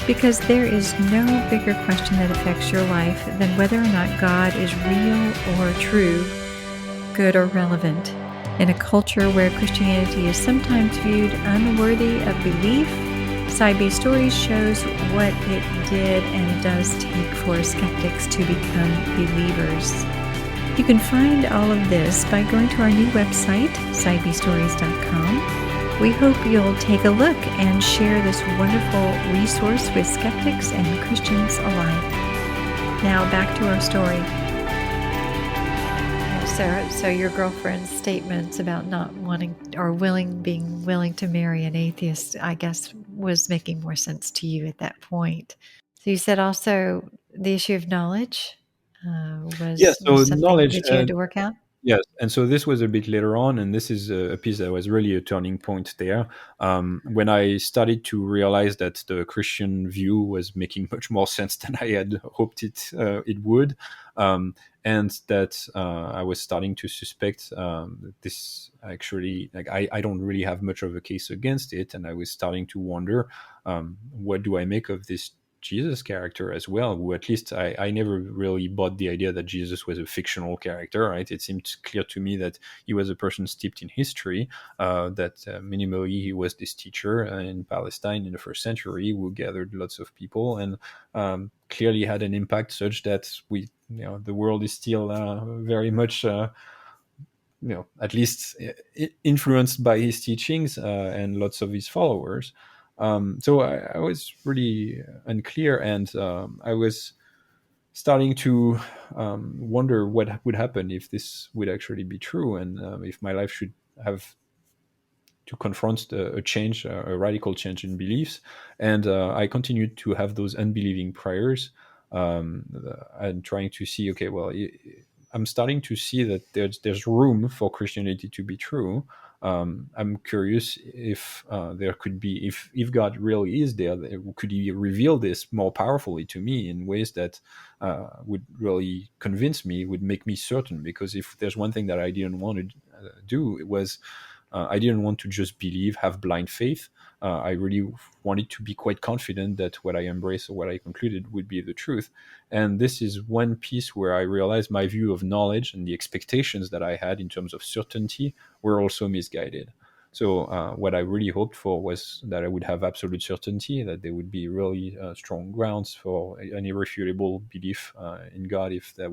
because there is no bigger question that affects your life than whether or not God is real or true, good or relevant. In a culture where Christianity is sometimes viewed unworthy of belief, Side B Stories shows what it did and does take for skeptics to become believers. You can find all of this by going to our new website, sidebstories.com. We hope you'll take a look and share this wonderful resource with skeptics and Christians alike. Now back to our story. So your girlfriend's statements about not wanting or being willing to marry an atheist, I guess, was making more sense to you at that point. So you said also the issue of knowledge Yeah, was so something knowledge. that you had to work out. Yes, and so this was a bit later on, and this is a piece that was really a turning point there. When I started to realize that the Christian view was making much more sense than I had hoped it would, and that I was starting to suspect that this actually, like, I don't really have much of a case against it, and I was starting to wonder, what do I make of this Jesus character as well, who at least I never really bought the idea that Jesus was a fictional character, right? It seemed clear to me that he was a person steeped in history, that minimally he was this teacher in Palestine in the first century who gathered lots of people and clearly had an impact such that the world is still very much at least influenced by his teachings and lots of his followers. So I was really unclear, and I was starting to wonder what would happen if this would actually be true, and if my life should have to confront a change, a radical change in beliefs. And I continued to have those unbelieving prayers, and trying to see, okay, well, I'm starting to see that there's room for Christianity to be true. I'm curious if there could be, if God really is there, could He reveal this more powerfully to me in ways that would really convince me, would make me certain? Because if there's one thing that I didn't want to do, it was I didn't want to just believe, have blind faith. I really wanted to be quite confident that what I embraced or what I concluded would be the truth. And this is one piece where I realized my view of knowledge and the expectations that I had in terms of certainty were also misguided. So what I really hoped for was that I would have absolute certainty, that there would be really strong grounds for an irrefutable belief in God, if that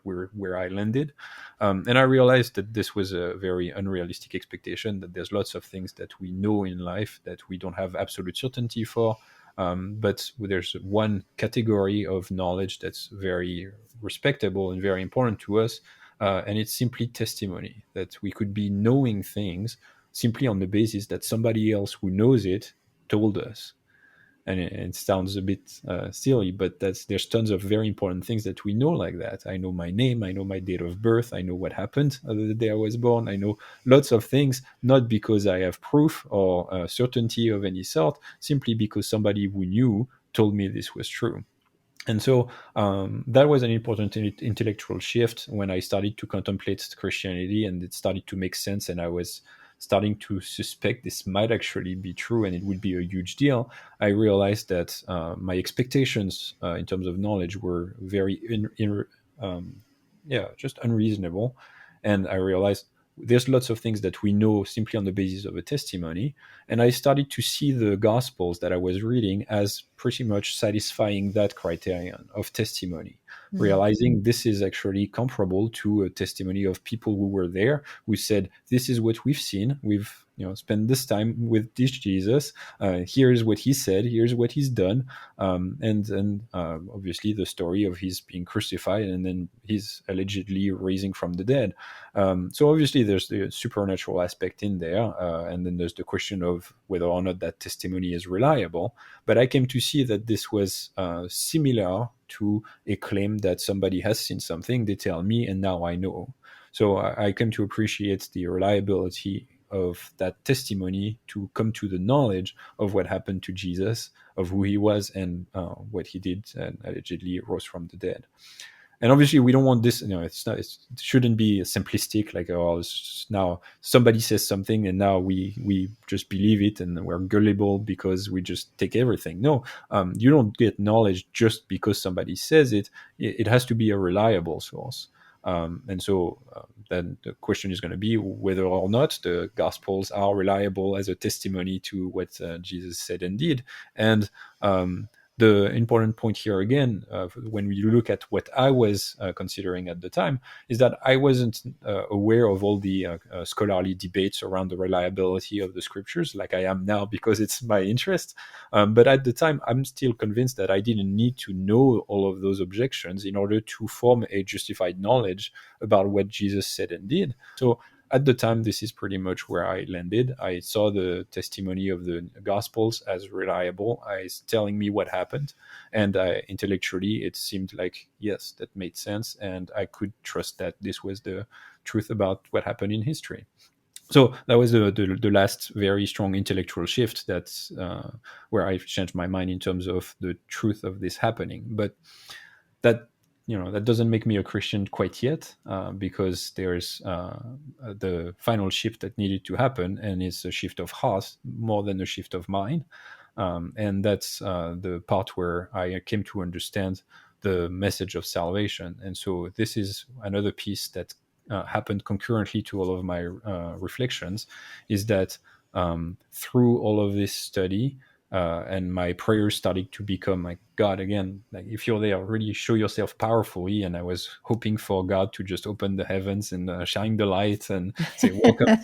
were where I landed. And I realized that this was a very unrealistic expectation, that there's lots of things that we know in life that we don't have absolute certainty for. But there's one category of knowledge that's very respectable and very important to us, and it's simply testimony, that we could be knowing things simply on the basis that somebody else who knows it told us. And it sounds a bit silly, but there's tons of very important things that we know like that. I know my name, I know my date of birth, I know what happened the day I was born, I know lots of things, not because I have proof or certainty of any sort, simply because somebody who knew told me this was true. And so that was an important intellectual shift when I started to contemplate Christianity, and it started to make sense, and I was starting to suspect this might actually be true and it would be a huge deal. I realized that my expectations in terms of knowledge were very just unreasonable. And I realized there's lots of things that we know simply on the basis of a testimony. And I started to see the Gospels that I was reading as pretty much satisfying that criterion of testimony, realizing this is actually comparable to a testimony of people who were there, who said, this is what we've seen. We've spent this time with this Jesus. Here's what he said. Here's what he's done. And obviously the story of his being crucified and then his allegedly raising from the dead. So obviously there's the supernatural aspect in there. And then there's the question of whether or not that testimony is reliable. But I came to see that this was similar to a claim that somebody has seen something, they tell me, and now I know. So I came to appreciate the reliability of that testimony to come to the knowledge of what happened to Jesus, of who he was, and what he did, and allegedly rose from the dead. And obviously, we don't want this. It shouldn't be simplistic. Like, now somebody says something, and now we just believe it, and we're gullible because we just take everything. No, you don't get knowledge just because somebody says it. It has to be a reliable source. And so then the question is going to be whether or not the Gospels are reliable as a testimony to what Jesus said and did. And the important point here again, when we look at what I was considering at the time, is that I wasn't aware of all the scholarly debates around the reliability of the scriptures like I am now, because it's my interest. But at the time, I'm still convinced that I didn't need to know all of those objections in order to form a justified knowledge about what Jesus said and did. So at the time, this is pretty much where I landed. I saw the testimony of the Gospels as reliable, as telling me what happened. And intellectually, it seemed like, yes, that made sense. And I could trust that this was the truth about what happened in history. So that was the last very strong intellectual shift. That's where I changed my mind in terms of the truth of this happening. But that that doesn't make me a Christian quite yet, because there's the final shift that needed to happen, and it's a shift of heart more than a shift of mind. And that's the part where I came to understand the message of salvation. And so this is another piece that happened concurrently to all of my reflections, is that through all of this study, and my prayers started to become like, God, again, like, if you're there, really show yourself powerfully. And I was hoping for God to just open the heavens and shine the light and say, welcome.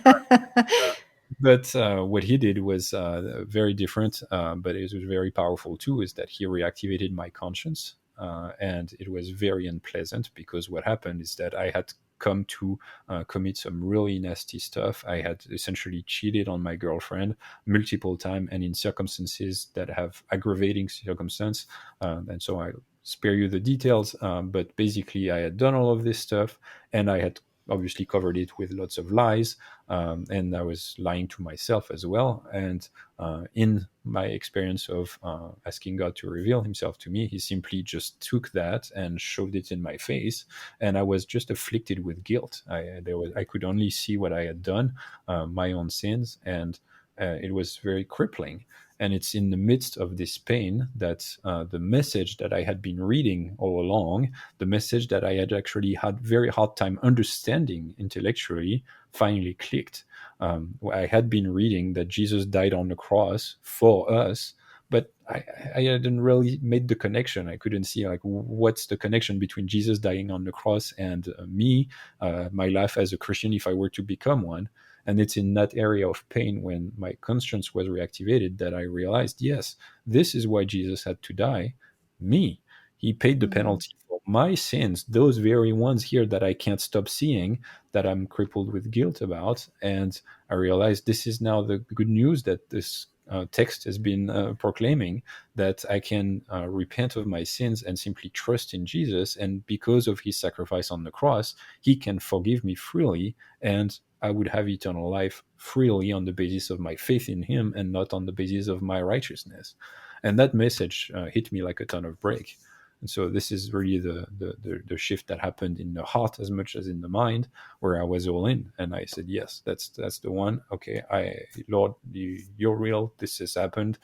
But what he did was very different, but it was very powerful too, is that he reactivated my conscience. And it was very unpleasant, because what happened is that I had come to commit some really nasty stuff. I had essentially cheated on my girlfriend multiple times, and in circumstances that have aggravating circumstance. And so I spare you the details, but basically I had done all of this stuff, and I had obviously covered it with lots of lies, and I was lying to myself as well. And in my experience of asking God to reveal himself to me, he simply just took that and shoved it in my face, and I was just afflicted with guilt. I could only see what I had done, my own sins, and it was very crippling. And it's in the midst of this pain that the message that I had been reading all along, the message that I had actually had very hard time understanding intellectually, finally clicked. I had been reading that Jesus died on the cross for us, but I hadn't really made the connection. I couldn't see, like, what's the connection between Jesus dying on the cross and me, my life as a Christian, if I were to become one. And it's in that area of pain, when my conscience was reactivated, that I realized, yes, this is why Jesus had to die. Me. He paid the penalty for my sins, those very ones here that I can't stop seeing, that I'm crippled with guilt about. And I realized this is now the good news that this text has been proclaiming, that I can repent of my sins and simply trust in Jesus. And because of his sacrifice on the cross, he can forgive me freely, and I would have eternal life freely on the basis of my faith in him, and not on the basis of my righteousness. And that message hit me like a ton of brick. And so this is really the shift that happened in the heart as much as in the mind, where I was all in, and I said, yes, that's the one. Okay, Lord, you're real. This has happened.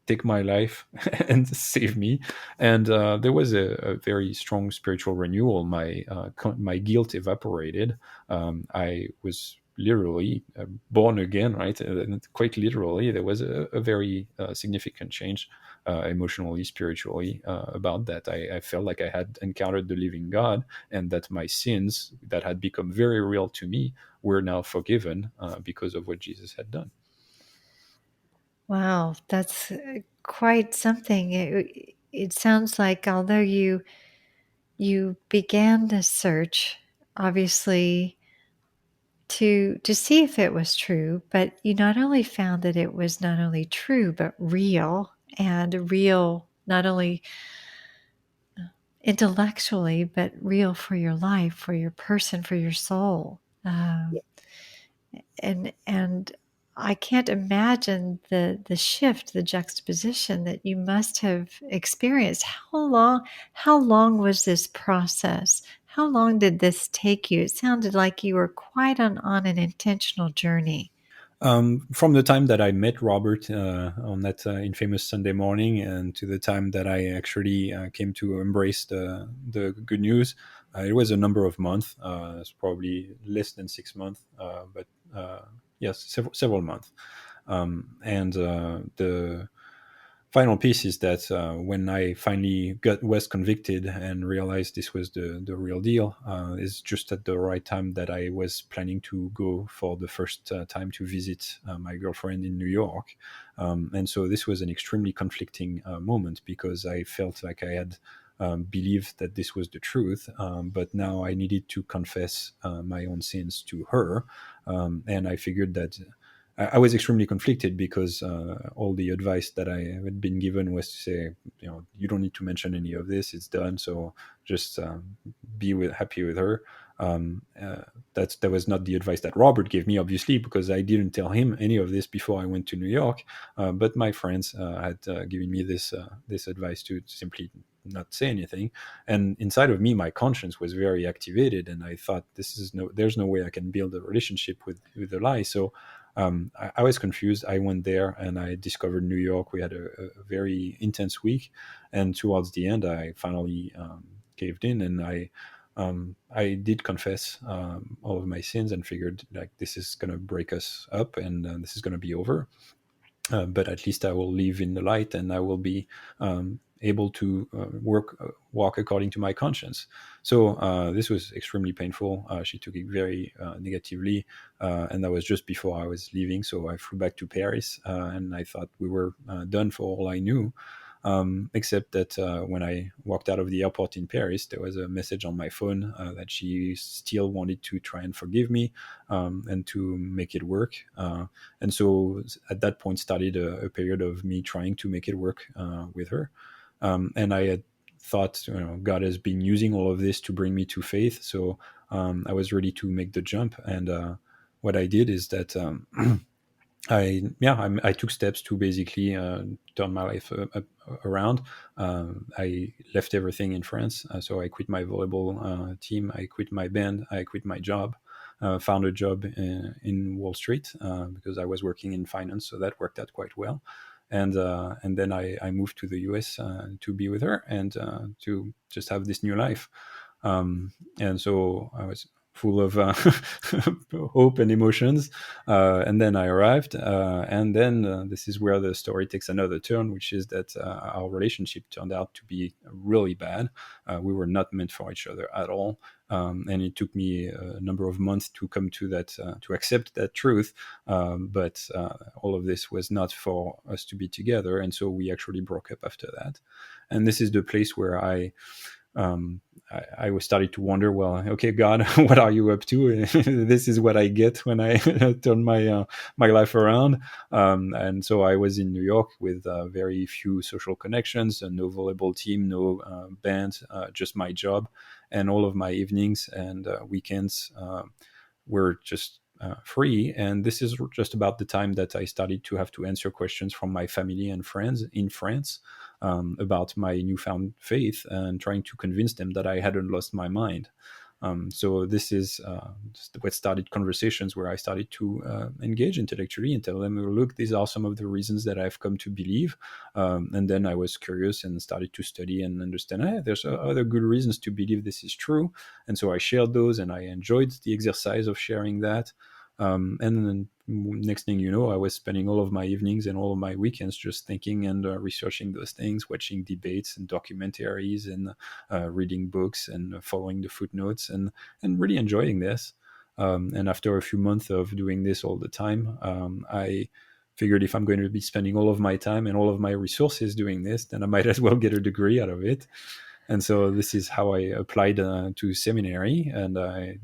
Take my life and save me. And there was a very strong spiritual renewal. My guilt evaporated. I was literally born again, right? And quite literally, there was a very significant change emotionally, spiritually, about that. I felt like I had encountered the living God, and that my sins that had become very real to me were now forgiven because of what Jesus had done. Wow, that's quite something. It sounds like, although you began this search, obviously, to see if it was true, but you not only found that it was not only true but real, and real not only intellectually but real for your life, for your person, for your soul. And I can't imagine the shift, the juxtaposition that you must have experienced. How long was this process? How long did this take you? It sounded like you were quite on an intentional journey. From the time that I met Robert on that infamous Sunday morning, and to the time that I actually came to embrace the good news, it was a number of months. It's probably less than 6 months, but yes, several months. And the final piece is that when I finally was convicted and realized this was the real deal, is just at the right time that I was planning to go for the first time to visit my girlfriend in New York. And so this was an extremely conflicting moment, because I felt like I had believed that this was the truth, but now I needed to confess my own sins to her. And I figured that I was extremely conflicted, because all the advice that I had been given was to say, you don't need to mention any of this; it's done. So just be happy with her. That was not the advice that Robert gave me, obviously, because I didn't tell him any of this before I went to New York. But my friends had given me this advice to simply not say anything. And inside of me, my conscience was very activated, and I thought, there's no way I can build a relationship with a lie. So I was confused. I went there and I discovered New York. We had a very intense week, and towards the end, I finally caved in, and I did confess all of my sins, and figured, like, this is going to break us up, and this is going to be over. But at least I will live in the light, and I will be able to walk according to my conscience. So this was extremely painful. She took it very negatively, and that was just before I was leaving. So I flew back to Paris, and I thought we were done for all I knew. Except that when I walked out of the airport in Paris, there was a message on my phone that she still wanted to try and forgive me, and to make it work. And so at that point started a period of me trying to make it work with her. And I had thought, God has been using all of this to bring me to faith. So I was ready to make the jump. And what I did is that I took steps to basically turn my life around. I left everything in France, so I quit my volleyball team, I quit my band, I quit my job, found a job in Wall Street because I was working in finance, so that worked out quite well. And then I moved to the US to be with her, and to just have this new life. And so I was full of hope and emotions. And then I arrived, and then this is where the story takes another turn, which is that our relationship turned out to be really bad. We were not meant for each other at all. And it took me a number of months to come to that, to accept that truth. But all of this was not for us to be together. And so we actually broke up after that. And this is the place where I was starting to wonder, well, okay, God, what are you up to? This is what I get when I turn my life around. And so I was in New York with very few social connections, no volleyball team, no band, just my job, and all of my evenings and weekends were just free. And this is just about the time that I started to have to answer questions from my family and friends in France about my newfound faith, and trying to convince them that I hadn't lost my mind. So this is what started conversations where I started to engage intellectually and tell them, look, these are some of the reasons that I've come to believe. And then I was curious and started to study and understand, hey, there's other good reasons to believe this is true. And so I shared those, and I enjoyed the exercise of sharing that. And then next thing you know, I was spending all of my evenings and all of my weekends just thinking and researching those things, watching debates and documentaries, and reading books and following the footnotes, and really enjoying this. And after a few months of doing this all the time, I figured, if I'm going to be spending all of my time and all of my resources doing this, then I might as well get a degree out of it. And so this is how I applied to seminary, and a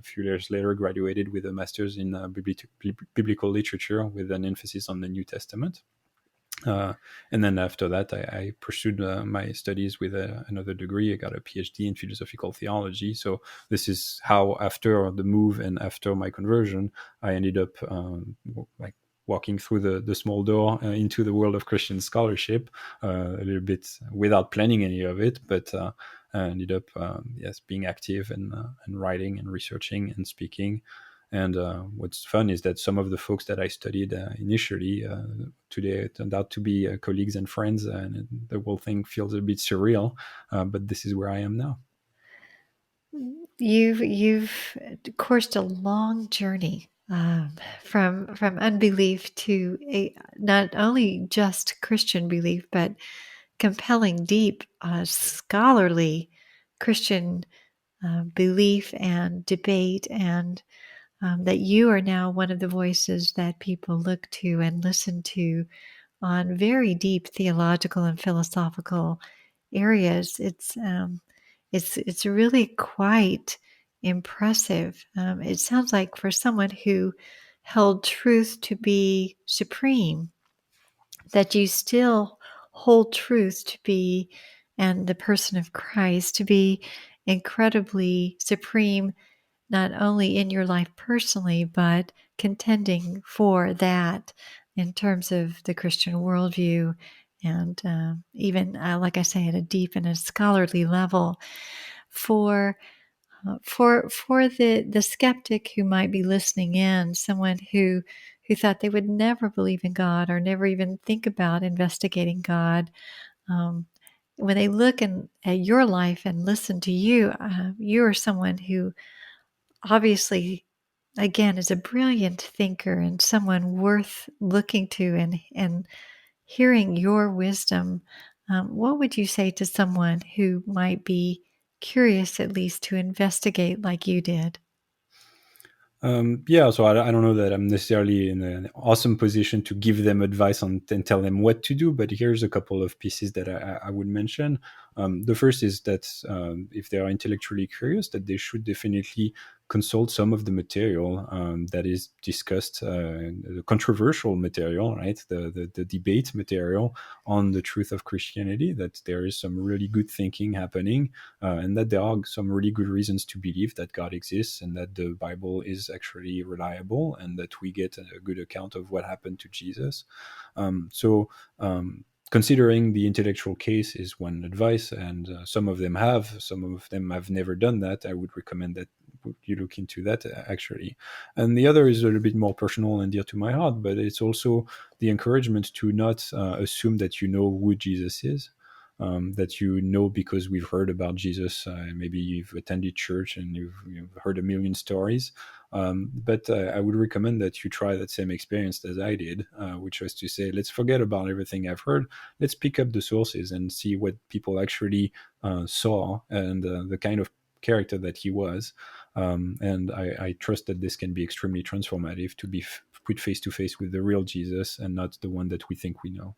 few years later graduated with a master's in biblical literature with an emphasis on the New Testament. And then after that, I pursued my studies with another degree. I got a PhD in philosophical theology. So this is how, after the move and after my conversion, I ended up walking through the small door into the world of Christian scholarship, a little bit without planning any of it, but I ended up being active and writing and researching and speaking. And what's fun is that some of the folks that I studied initially today turned out to be colleagues and friends, and the whole thing feels a bit surreal, but this is where I am now. You've coursed a long journey um, from unbelief to not only just Christian belief, but compelling, deep, scholarly Christian belief and debate, and that you are now one of the voices that people look to and listen to on very deep theological and philosophical areas. It's really quite impressive. It sounds like for someone who held truth to be supreme, that you still hold truth to be, and the person of Christ to be incredibly supreme, not only in your life personally, but contending for that in terms of the Christian worldview, and even, like I say, at a deep and a scholarly level. For the skeptic who might be listening in, someone who thought they would never believe in God or never even think about investigating God, um, when they look at your life and listen to you, you are someone who obviously, again, is a brilliant thinker and someone worth looking to and hearing your wisdom. What would you say to someone who might be curious, at least, to investigate like you did? Yeah, so I don't know that I'm necessarily in an awesome position to give them advice on and tell them what to do, but here's a couple of pieces that I would mention. The first is that if they are intellectually curious, that they should definitely consult some of the material that is discussed, the controversial material, right? The debate material on the truth of Christianity, that there is some really good thinking happening, and that there are some really good reasons to believe that God exists and that the Bible is actually reliable and that we get a good account of what happened to Jesus. So considering the intellectual case is one advice, and some of them have never done that. I would recommend that you look into that actually. And the other is a little bit more personal and dear to my heart, but it's also the encouragement to not assume that you know who Jesus is. That you know because we've heard about Jesus. Maybe you've attended church and you've heard a million stories. But I would recommend that you try that same experience as I did, which was to say, let's forget about everything I've heard. Let's pick up the sources and see what people actually saw and the kind of character that he was. And I trust that this can be extremely transformative to be put face to face with the real Jesus and not the one that we think we know.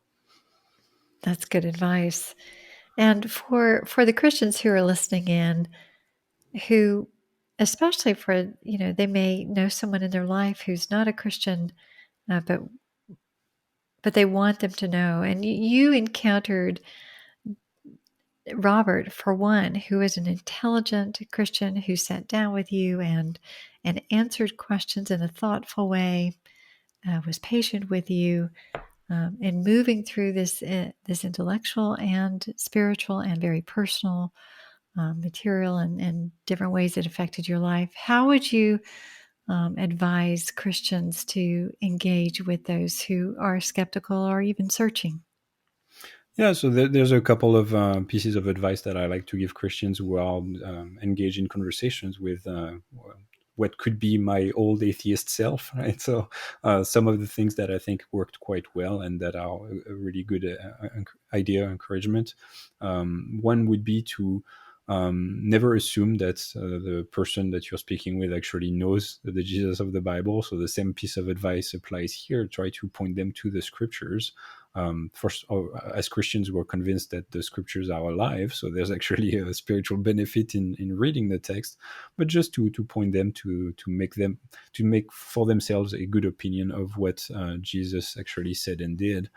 That's good advice. And for the Christians who are listening in, who, especially for, they may know someone in their life who's not a Christian, but they want them to know. And you encountered Robert, for one, who is an intelligent Christian who sat down with you and answered questions in a thoughtful way, was patient with you, in moving through this intellectual and spiritual and very personal material and different ways it affected your life. How would you advise Christians to engage with those who are skeptical or even searching? Yeah, so there's a couple of pieces of advice that I like to give Christians who are engaged in conversations with what could be my old atheist self, right? So some of the things that I think worked quite well and that are a really good idea, encouragement. One would be to never assume that the person that you're speaking with actually knows the Jesus of the Bible. So the same piece of advice applies here. Try to point them to the scriptures. First, as Christians, we're convinced that the scriptures are alive, so there's actually a spiritual benefit in reading the text. But just to point them to make for themselves a good opinion of what Jesus actually said and did.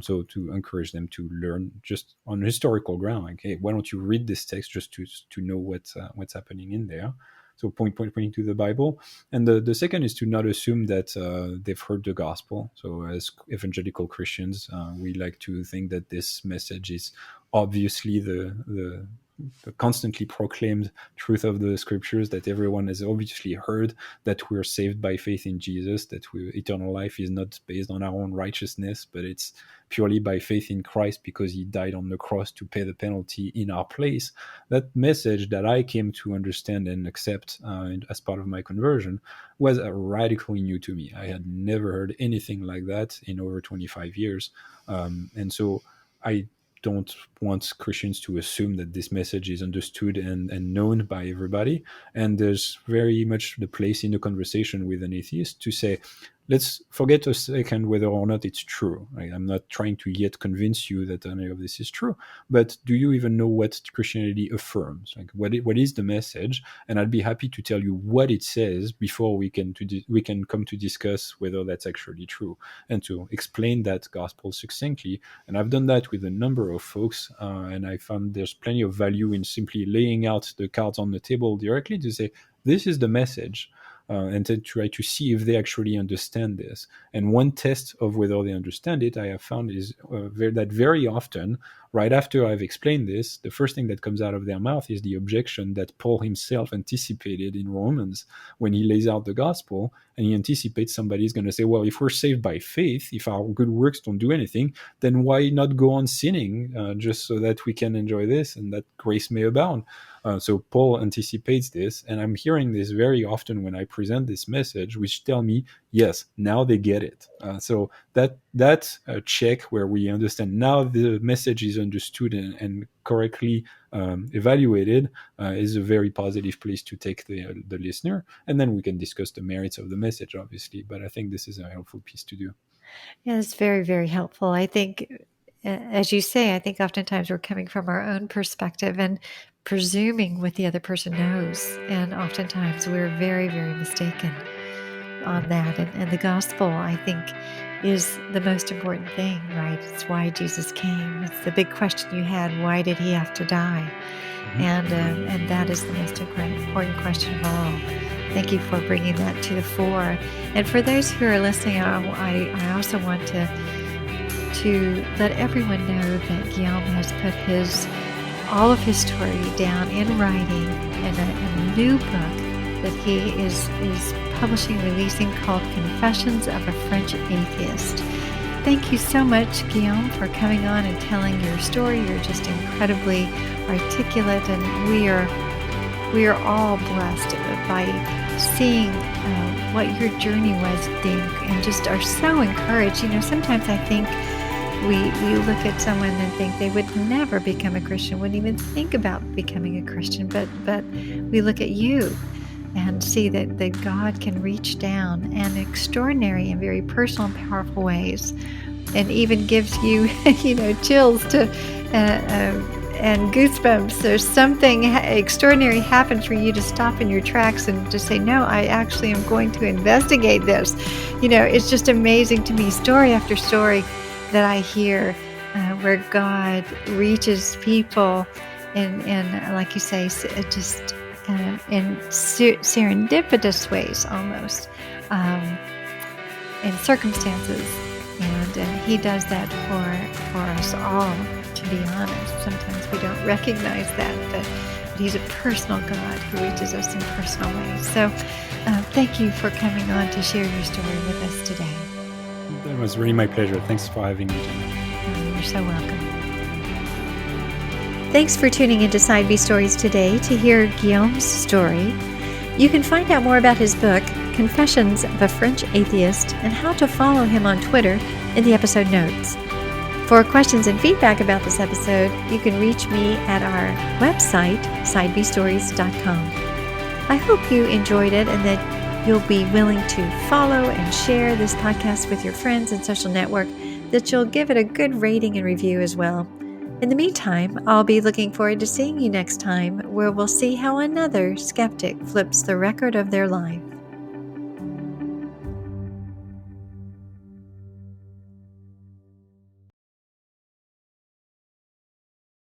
So to encourage them to learn just on historical ground. Like, hey, why don't you read this text just to know what's happening in there? So pointing to the Bible. And the second is to not assume that they've heard the gospel. So as evangelical Christians, we like to think that this message is obviously the constantly proclaimed truth of the scriptures that everyone has obviously heard, that we're saved by faith in Jesus, that eternal life is not based on our own righteousness, but it's purely by faith in Christ because he died on the cross to pay the penalty in our place. That message that I came to understand and accept as part of my conversion was radically new to me. I had never heard anything like that in over 25 years. And so I don't want Christians to assume that this message is understood and known by everybody. And there's very much the place in the conversation with an atheist to say, let's forget a second whether or not it's true. Right? I'm not trying to yet convince you that any of this is true, but do you even know what Christianity affirms? Like, what is the message? And I'd be happy to tell you what it says before we can come to discuss whether that's actually true and to explain that gospel succinctly. And I've done that with a number of folks, and I found there's plenty of value in simply laying out the cards on the table directly to say, this is the message. And then try to see if they actually understand this. And one test of whether they understand it, I have found, is that very often, right after I've explained this, the first thing that comes out of their mouth is the objection that Paul himself anticipated in Romans when he lays out the gospel. And he anticipates somebody's going to say, well, if we're saved by faith, if our good works don't do anything, then why not go on sinning just so that we can enjoy this and that grace may abound? So Paul anticipates this, and I'm hearing this very often when I present this message, which tell me, yes, now they get it. So that check where we understand now the message is understood and correctly evaluated is a very positive place to take the listener, and then we can discuss the merits of the message, obviously. But I think this is a helpful piece to do. Yeah, it's very, very helpful. I think, as you say, I think oftentimes we're coming from our own perspective and presuming what the other person knows. And oftentimes we're very, very mistaken on that. And the gospel, I think, is the most important thing, right? It's why Jesus came. It's the big question you had, why did he have to die? And that is the most important question of all. Thank you for bringing that to the fore. And for those who are listening, I also want to let everyone know that Guillaume has put all of his story down in writing in a new book that he is publishing, releasing, called Confessions of a French Atheist. Thank you so much, Guillaume, for coming on and telling your story. You're just incredibly articulate, and we are all blessed by seeing what your journey was, and just are so encouraged. Sometimes I think we look at someone and think they would never become a Christian, wouldn't even think about becoming a Christian, but we look at you and see that God can reach down in extraordinary and very personal and powerful ways, and even gives you, chills and goosebumps. There's something extraordinary happens for you to stop in your tracks and to say, no, I actually am going to investigate this. It's just amazing to me, story after story that I hear where God reaches people in like you say, just in serendipitous ways almost, in circumstances. And he does that for us all, to be honest. Sometimes we don't recognize that, but he's a personal God who reaches us in personal ways. So thank you for coming on to share your story with us today. That was really my pleasure. Thanks for having me, Jenna. You're so welcome. Thanks for tuning into Side B Stories today to hear Guillaume's story. You can find out more about his book, Confessions of a French Atheist, and how to follow him on Twitter in the episode notes. For questions and feedback about this episode, you can reach me at our website, sidebstories.com. I hope you enjoyed it and that you'll be willing to follow and share this podcast with your friends and social network, that you'll give it a good rating and review as well. In the meantime, I'll be looking forward to seeing you next time, where we'll see how another skeptic flips the record of their life.